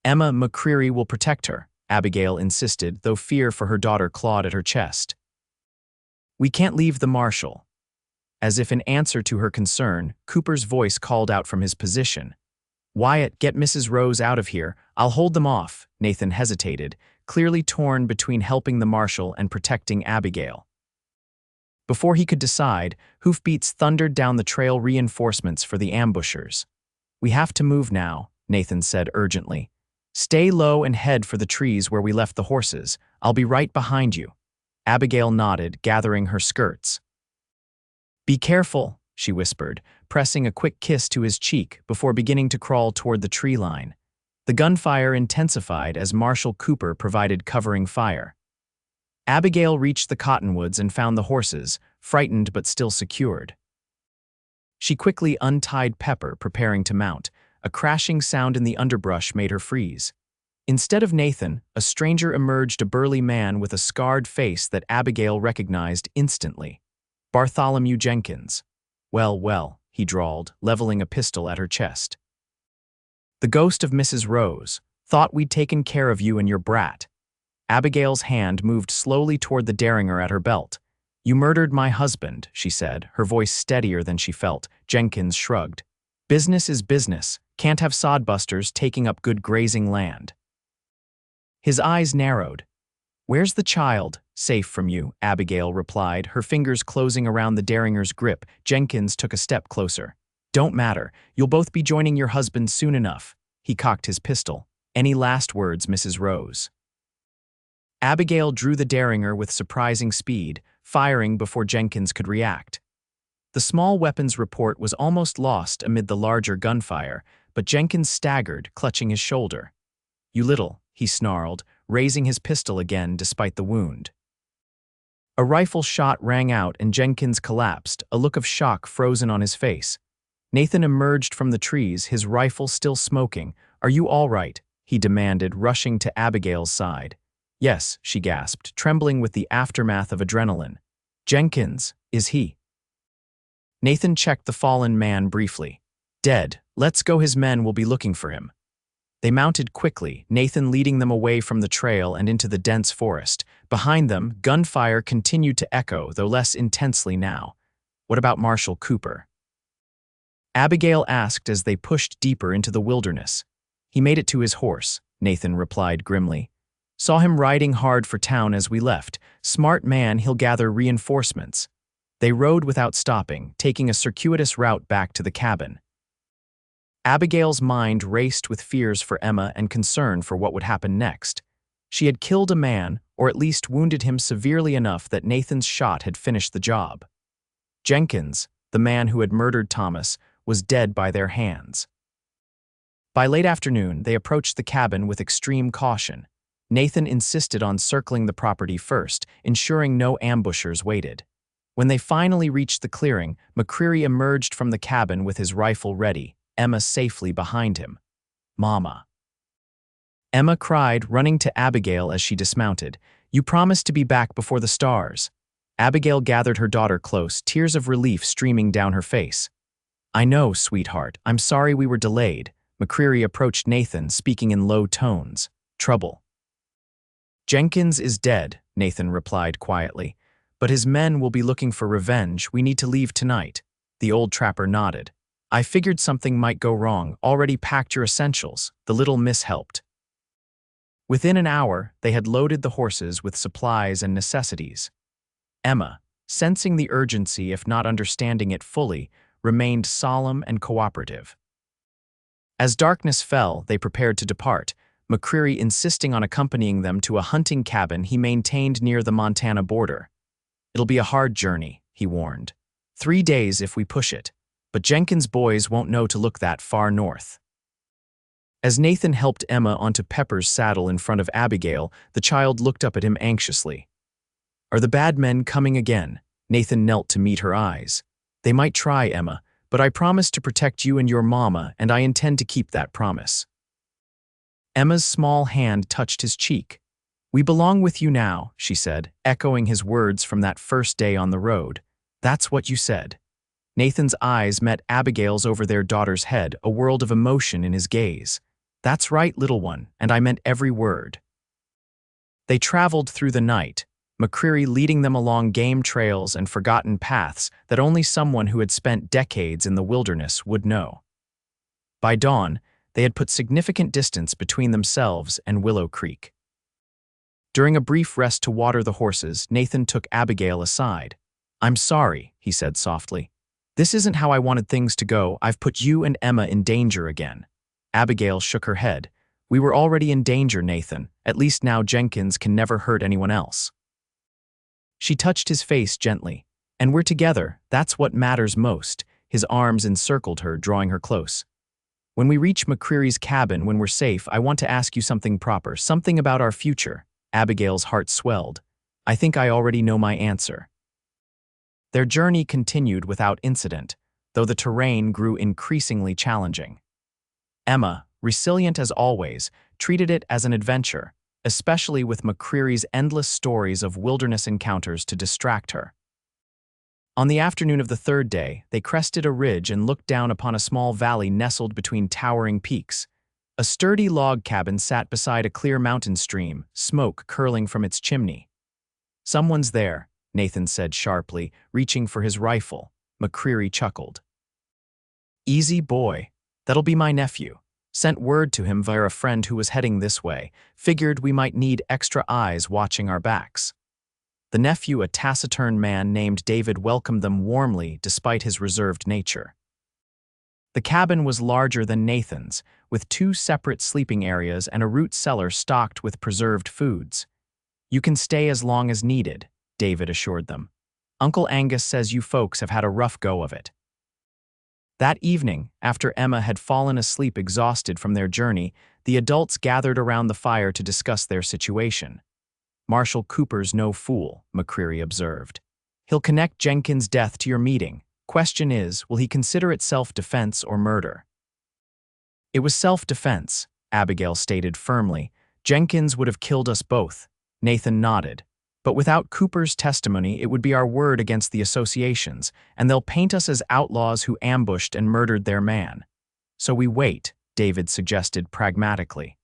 Emma McCreary will protect her, Abigail insisted, though fear for her daughter clawed at her chest. We can't leave the marshal. As if in answer to her concern, Cooper's voice called out from his position. Wyatt, get Mrs. Rose out of here. I'll hold them off. Nathan hesitated, clearly torn between helping the marshal and protecting Abigail. Before he could decide, hoofbeats thundered down the trail, reinforcements for the ambushers. We have to move now, Nathan said urgently. Stay low and head for the trees where we left the horses. I'll be right behind you. Abigail nodded, gathering her skirts. Be careful, she whispered, pressing a quick kiss to his cheek before beginning to crawl toward the tree line. The gunfire intensified as Marshal Cooper provided covering fire. Abigail reached the cottonwoods and found the horses, frightened but still secured. She quickly untied Pepper, preparing to mount. A crashing sound in the underbrush made her freeze. Instead of Nathan, a stranger emerged, a burly man with a scarred face that Abigail recognized instantly. Bartholomew Jenkins. Well, he drawled, leveling a pistol at her chest. The ghost of Mrs. Rose. Thought we'd taken care of you and your brat. Abigail's hand moved slowly toward the derringer at her belt. You murdered my husband, she said, her voice steadier than she felt. Jenkins shrugged. Business is business. Can't have sodbusters taking up good grazing land. His eyes narrowed. Where's the child? Safe from you, Abigail replied, her fingers closing around the derringer's grip. Jenkins took a step closer. Don't matter. You'll both be joining your husband soon enough. He cocked his pistol. Any last words, Mrs. Rose? Abigail drew the derringer with surprising speed, firing before Jenkins could react. The small weapon's report was almost lost amid the larger gunfire, but Jenkins staggered, clutching his shoulder. You little, he snarled, raising his pistol again despite the wound. A rifle shot rang out and Jenkins collapsed, a look of shock frozen on his face. Nathan emerged from the trees, his rifle still smoking. Are you all right? He demanded, rushing to Abigail's side. Yes, she gasped, trembling with the aftermath of adrenaline. Jenkins, is he? Nathan checked the fallen man briefly. Dead. Let's go, his men will be looking for him. They mounted quickly, Nathan leading them away from the trail and into the dense forest. Behind them, gunfire continued to echo, though less intensely now. What about Marshal Cooper? Abigail asked as they pushed deeper into the wilderness. He made it to his horse, Nathan replied grimly. Saw him riding hard for town as we left. Smart man, he'll gather reinforcements. They rode without stopping, taking a circuitous route back to the cabin. Abigail's mind raced with fears for Emma and concern for what would happen next. She had killed a man, or at least wounded him severely enough that Nathan's shot had finished the job. Jenkins, the man who had murdered Thomas, was dead by their hands. By late afternoon, they approached the cabin with extreme caution. Nathan insisted on circling the property first, ensuring no ambushers waited. When they finally reached the clearing, McCreary emerged from the cabin with his rifle ready, Emma safely behind him. Mama. Emma cried, running to Abigail as she dismounted. You promised to be back before the stars. Abigail gathered her daughter close, tears of relief streaming down her face. I know, sweetheart. I'm sorry we were delayed. McCreary approached Nathan, speaking in low tones. Trouble. Jenkins is dead, Nathan replied quietly. But his men will be looking for revenge. We need to leave tonight. The old trapper nodded. I figured something might go wrong. Already packed your essentials. The little miss helped. Within an hour, they had loaded the horses with supplies and necessities. Emma, sensing the urgency if not understanding it fully, remained solemn and cooperative. As darkness fell, they prepared to depart, McCreary insisting on accompanying them to a hunting cabin he maintained near the Montana border. It'll be a hard journey, he warned. 3 days if we push it, but Jenkins' boys won't know to look that far north. As Nathan helped Emma onto Pepper's saddle in front of Abigail, the child looked up at him anxiously. Are the bad men coming again? Nathan knelt to meet her eyes. They might try, Emma, but I promise to protect you and your mama, and I intend to keep that promise. Emma's small hand touched his cheek. We belong with you now, she said, echoing his words from that first day on the road. That's what you said. Nathan's eyes met Abigail's over their daughter's head, a world of emotion in his gaze. That's right, little one, and I meant every word. They traveled through the night, McCreary leading them along game trails and forgotten paths that only someone who had spent decades in the wilderness would know. By dawn, they had put significant distance between themselves and Willow Creek. During a brief rest to water the horses, Nathan took Abigail aside. I'm sorry, he said softly. This isn't how I wanted things to go. I've put you and Emma in danger again. Abigail shook her head. We were already in danger, Nathan. At least now Jenkins can never hurt anyone else. She touched his face gently. And we're together. That's what matters most. His arms encircled her, drawing her close. When we reach McCreary's cabin, when we're safe, I want to ask you something proper, something about our future. Abigail's heart swelled. I think I already know my answer. Their journey continued without incident, though the terrain grew increasingly challenging. Emma, resilient as always, treated it as an adventure, especially with McCreary's endless stories of wilderness encounters to distract her. On the afternoon of the third day, they crested a ridge and looked down upon a small valley nestled between towering peaks. A sturdy log cabin sat beside a clear mountain stream, smoke curling from its chimney. Someone's there, Nathan said sharply, reaching for his rifle. McCreary chuckled. Easy boy. That'll be my nephew. Sent word to him via a friend who was heading this way. Figured we might need extra eyes watching our backs. The nephew, a taciturn man named David, welcomed them warmly despite his reserved nature. The cabin was larger than Nathan's, with 2 separate sleeping areas and a root cellar stocked with preserved foods. You can stay as long as needed, David assured them. Uncle Angus says you folks have had a rough go of it. That evening, after Emma had fallen asleep exhausted from their journey, the adults gathered around the fire to discuss their situation. Marshal Cooper's no fool, McCreary observed. He'll connect Jenkins' death to your meeting. Question is, will he consider it self-defense or murder? It was self-defense, Abigail stated firmly. Jenkins would have killed us both. Nathan nodded. But without Cooper's testimony, it would be our word against the associations, and they'll paint us as outlaws who ambushed and murdered their man. So we wait, David suggested pragmatically.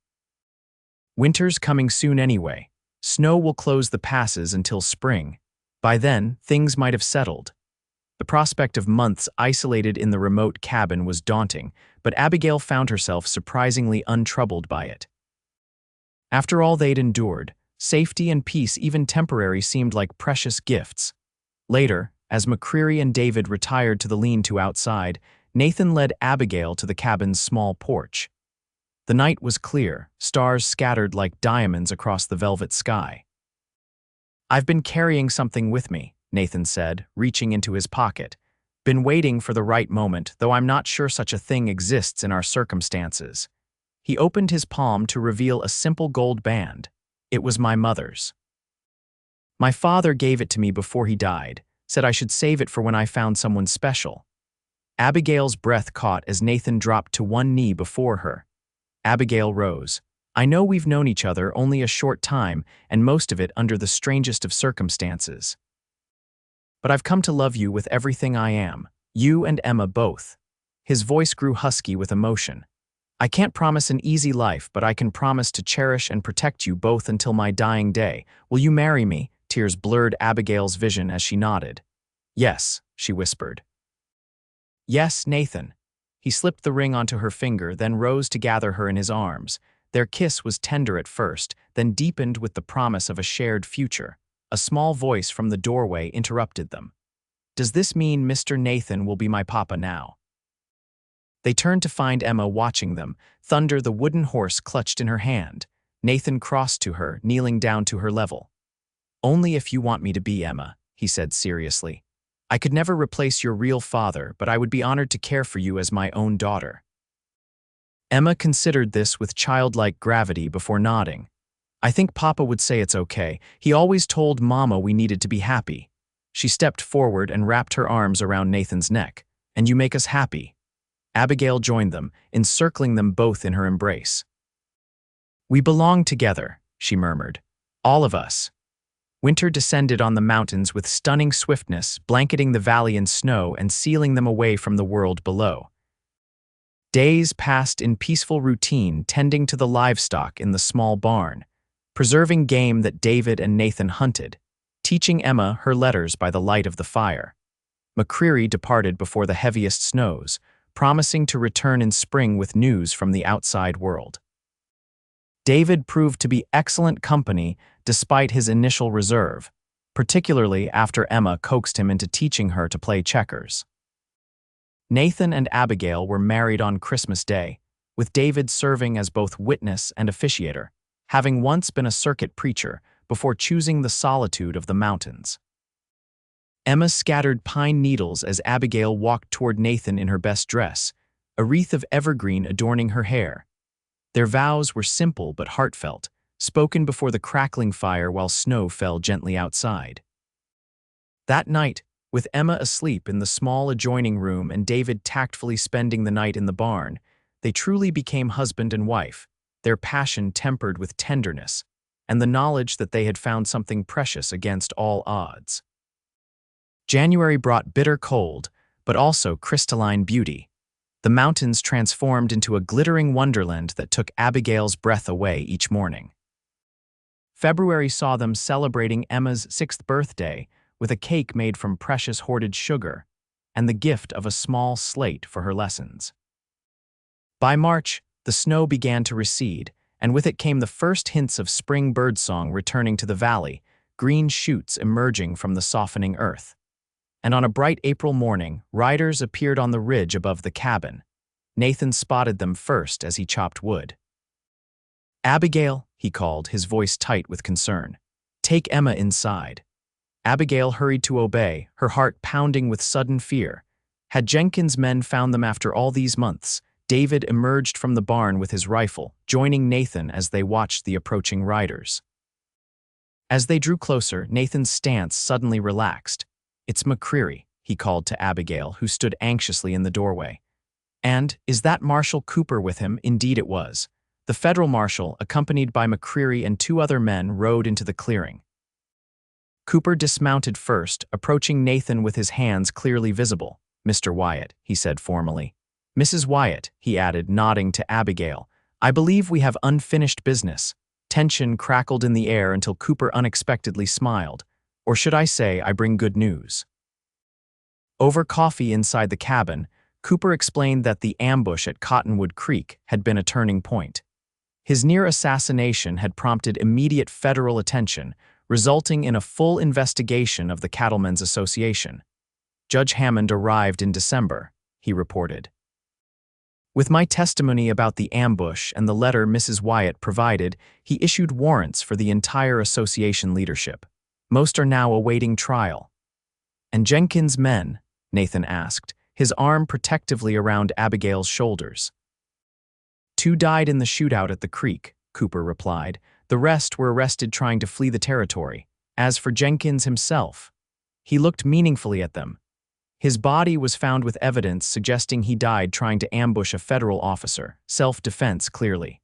Winter's coming soon anyway. Snow will close the passes until spring. By then, things might have settled. The prospect of months isolated in the remote cabin was daunting, but Abigail found herself surprisingly untroubled by it. After all they'd endured, safety and peace, even temporary, seemed like precious gifts. Later, as McCreary and David retired to the lean-to outside, Nathan led Abigail to the cabin's small porch. The night was clear, stars scattered like diamonds across the velvet sky. I've been carrying something with me, Nathan said, reaching into his pocket. Been waiting for the right moment, though I'm not sure such a thing exists in our circumstances. He opened his palm to reveal a simple gold band. It was my mother's. My father gave it to me before he died, said I should save it for when I found someone special. Abigail's breath caught as Nathan dropped to one knee before her. Abigail Rose, I know we've known each other only a short time, and most of it under the strangest of circumstances. But I've come to love you with everything I am, you and Emma both. His voice grew husky with emotion. "I can't promise an easy life, but I can promise to cherish and protect you both until my dying day. Will you marry me?" Tears blurred Abigail's vision as she nodded. "Yes," she whispered. "Yes, Nathan." He slipped the ring onto her finger, then rose to gather her in his arms. Their kiss was tender at first, then deepened with the promise of a shared future. A small voice from the doorway interrupted them. "Does this mean Mr. Nathan will be my papa now?" They turned to find Emma watching them, Thunder the wooden horse clutched in her hand. Nathan crossed to her, kneeling down to her level. "Only if you want me to be, Emma," he said seriously. "I could never replace your real father, but I would be honored to care for you as my own daughter." Emma considered this with childlike gravity before nodding. "I think Papa would say it's okay. He always told Mama we needed to be happy." She stepped forward and wrapped her arms around Nathan's neck. "And you make us happy." Abigail joined them, encircling them both in her embrace. "We belong together," she murmured. "All of us." Winter descended on the mountains with stunning swiftness, blanketing the valley in snow and sealing them away from the world below. Days passed in peaceful routine, tending to the livestock in the small barn, preserving game that David and Nathan hunted, teaching Emma her letters by the light of the fire. McCreary departed before the heaviest snows, promising to return in spring with news from the outside world. David proved to be excellent company despite his initial reserve, particularly after Emma coaxed him into teaching her to play checkers. Nathan and Abigail were married on Christmas Day, with David serving as both witness and officiator, having once been a circuit preacher before choosing the solitude of the mountains. Emma scattered pine needles as Abigail walked toward Nathan in her best dress, a wreath of evergreen adorning her hair. Their vows were simple but heartfelt, spoken before the crackling fire while snow fell gently outside. That night, with Emma asleep in the small adjoining room and David tactfully spending the night in the barn, they truly became husband and wife, their passion tempered with tenderness, and the knowledge that they had found something precious against all odds. January brought bitter cold, but also crystalline beauty. The mountains transformed into a glittering wonderland that took Abigail's breath away each morning. February saw them celebrating Emma's 6th birthday with a cake made from precious hoarded sugar and the gift of a small slate for her lessons. By March, the snow began to recede, and with it came the first hints of spring birdsong returning to the valley, green shoots emerging from the softening earth. And on a bright April morning, riders appeared on the ridge above the cabin. Nathan spotted them first as he chopped wood. "Abigail," he called, his voice tight with concern. "Take Emma inside." Abigail hurried to obey, her heart pounding with sudden fear. Had Jenkins' men found them after all these months? David emerged from the barn with his rifle, joining Nathan as they watched the approaching riders. As they drew closer, Nathan's stance suddenly relaxed. "It's McCreary," he called to Abigail, who stood anxiously in the doorway. "And, is that Marshal Cooper with him?" Indeed it was. The federal marshal, accompanied by McCreary and 2 other men, rode into the clearing. Cooper dismounted first, approaching Nathan with his hands clearly visible. "Mr. Wyatt," he said formally. "Mrs. Wyatt," he added, nodding to Abigail. "I believe we have unfinished business." Tension crackled in the air until Cooper unexpectedly smiled. "Or should I say, I bring good news." Over coffee inside the cabin, Cooper explained that the ambush at Cottonwood Creek had been a turning point. His near assassination had prompted immediate federal attention, resulting in a full investigation of the Cattlemen's Association. "Judge Hammond arrived in December," he reported. "With my testimony about the ambush and the letter Mrs. Wyatt provided, he issued warrants for the entire association leadership. Most are now awaiting trial." "And Jenkins' men?" Nathan asked, his arm protectively around Abigail's shoulders. "2 died in the shootout at the creek," Cooper replied. "The rest were arrested trying to flee the territory. As for Jenkins himself," he looked meaningfully at them. "His body was found with evidence suggesting he died trying to ambush a federal officer. Self-defense, clearly."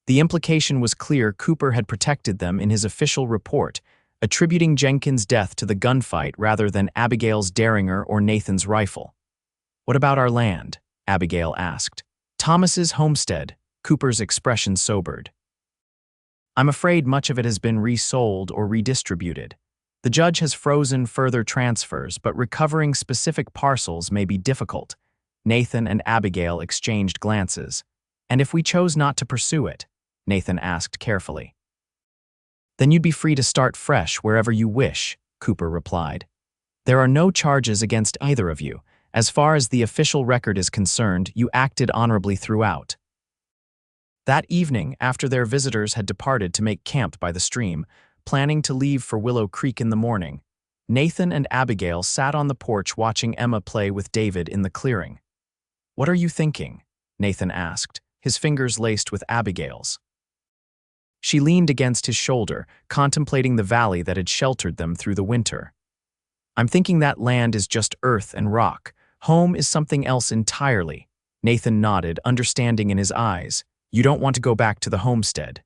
The implication was clear. Cooper had protected them in his official report, attributing Jenkins' death to the gunfight rather than Abigail's derringer or Nathan's rifle. What about our land? Abigail asked. Thomas's homestead, Cooper's expression sobered. I'm afraid much of it has been resold or redistributed. The judge has frozen further transfers, but recovering specific parcels may be difficult. Nathan and Abigail exchanged glances. And if we chose not to pursue it? Nathan asked carefully. Then you'd be free to start fresh wherever you wish, Cooper replied. There are no charges against either of you. As far as the official record is concerned, you acted honorably throughout. That evening, after their visitors had departed to make camp by the stream, planning to leave for Willow Creek in the morning, Nathan and Abigail sat on the porch watching Emma play with David in the clearing. What are you thinking? Nathan asked, his fingers laced with Abigail's. She leaned against his shoulder, contemplating the valley that had sheltered them through the winter. I'm thinking that land is just earth and rock. Home is something else entirely. Nathan nodded, understanding in his eyes. You don't want to go back to the homestead.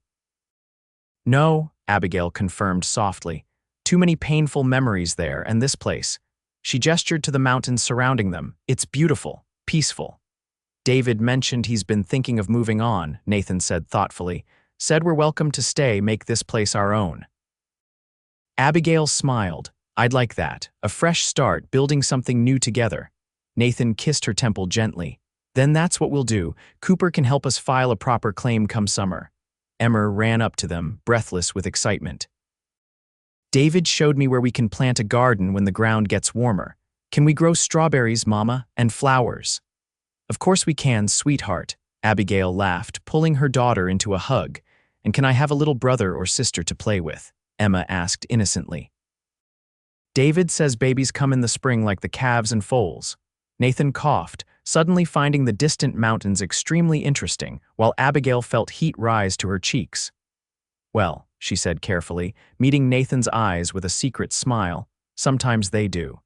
No, Abigail confirmed softly. Too many painful memories there and this place. She gestured to the mountains surrounding them. It's beautiful, peaceful. David mentioned he's been thinking of moving on, Nathan said thoughtfully. Said we're welcome to stay, make this place our own. Abigail smiled. I'd like that. A fresh start, building something new together. Nathan kissed her temple gently. Then that's what we'll do. Cooper can help us file a proper claim come summer. Emma ran up to them, breathless with excitement. David showed me where we can plant a garden when the ground gets warmer. Can we grow strawberries, Mama, and flowers? Of course we can, sweetheart, Abigail laughed, pulling her daughter into a hug. And can I have a little brother or sister to play with? Emma asked innocently. David says babies come in the spring like the calves and foals. Nathan coughed, suddenly finding the distant mountains extremely interesting, while Abigail felt heat rise to her cheeks. Well, she said carefully, meeting Nathan's eyes with a secret smile, sometimes they do.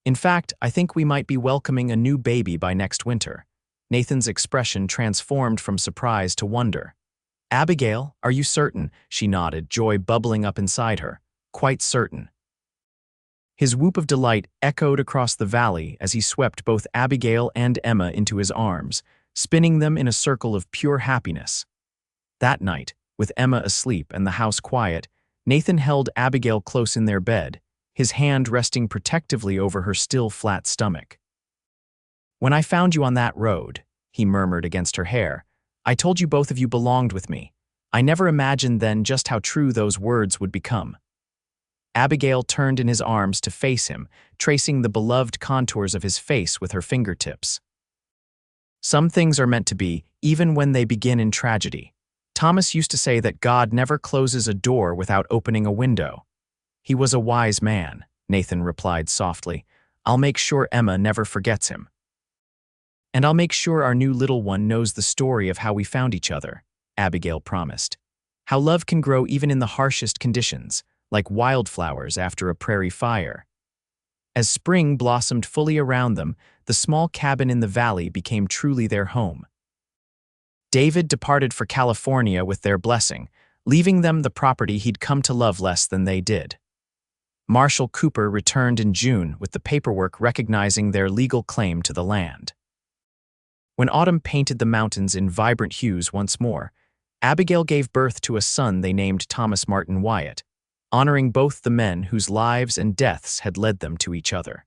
In fact, I think we might be welcoming a new baby by next winter. Nathan's expression transformed from surprise to wonder. Abigail, are you certain? She nodded, joy bubbling up inside her. Quite certain. His whoop of delight echoed across the valley as he swept both Abigail and Emma into his arms, spinning them in a circle of pure happiness. That night, with Emma asleep and the house quiet, Nathan held Abigail close in their bed, his hand resting protectively over her still flat stomach. When I found you on that road, he murmured against her hair, I told you both of you belonged with me. I never imagined then just how true those words would become. Abigail turned in his arms to face him, tracing the beloved contours of his face with her fingertips. Some things are meant to be, even when they begin in tragedy. Thomas used to say that God never closes a door without opening a window. He was a wise man, Nathan replied softly. I'll make sure Emma never forgets him. And I'll make sure our new little one knows the story of how we found each other, Abigail promised. How love can grow even in the harshest conditions, like wildflowers after a prairie fire. As spring blossomed fully around them, the small cabin in the valley became truly their home. David departed for California with their blessing, leaving them the property he'd come to love less than they did. Marshal Cooper returned in June with the paperwork recognizing their legal claim to the land. When autumn painted the mountains in vibrant hues once more, Abigail gave birth to a son they named Thomas Martin Wyatt, honoring both the men whose lives and deaths had led them to each other.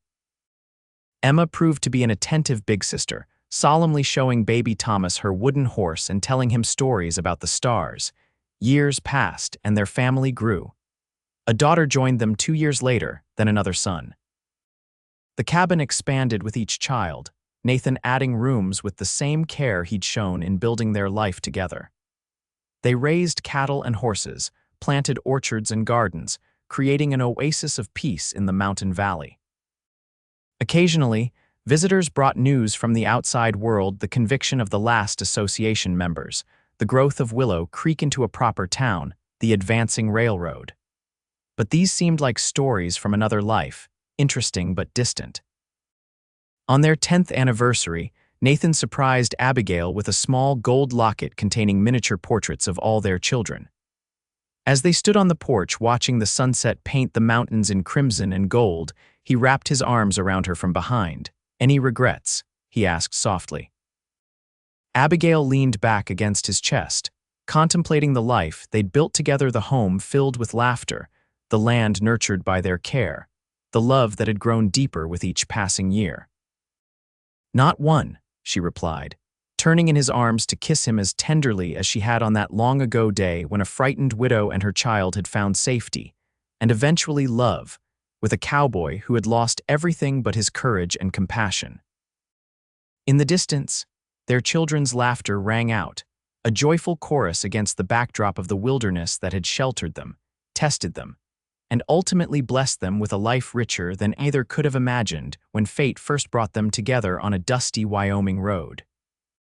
Emma proved to be an attentive big sister, solemnly showing baby Thomas her wooden horse and telling him stories about the stars. Years passed and their family grew. A daughter joined them 2 years later, then another son. The cabin expanded with each child, Nathan adding rooms with the same care he'd shown in building their life together. They raised cattle and horses, planted orchards and gardens, creating an oasis of peace in the mountain valley. Occasionally, visitors brought news from the outside world, the conviction of the last association members, the growth of Willow Creek into a proper town, the advancing railroad. But these seemed like stories from another life, interesting but distant. On their 10th anniversary, Nathan surprised Abigail with a small gold locket containing miniature portraits of all their children. As they stood on the porch watching the sunset paint the mountains in crimson and gold, he wrapped his arms around her from behind. "Any regrets?" he asked softly. Abigail leaned back against his chest, contemplating the life they'd built together, the home filled with laughter, the land nurtured by their care, the love that had grown deeper with each passing year. "Not one," she replied, turning in his arms to kiss him as tenderly as she had on that long-ago day when a frightened widow and her child had found safety, and eventually love, with a cowboy who had lost everything but his courage and compassion. In the distance, their children's laughter rang out, a joyful chorus against the backdrop of the wilderness that had sheltered them, tested them, and ultimately blessed them with a life richer than either could have imagined when fate first brought them together on a dusty Wyoming road.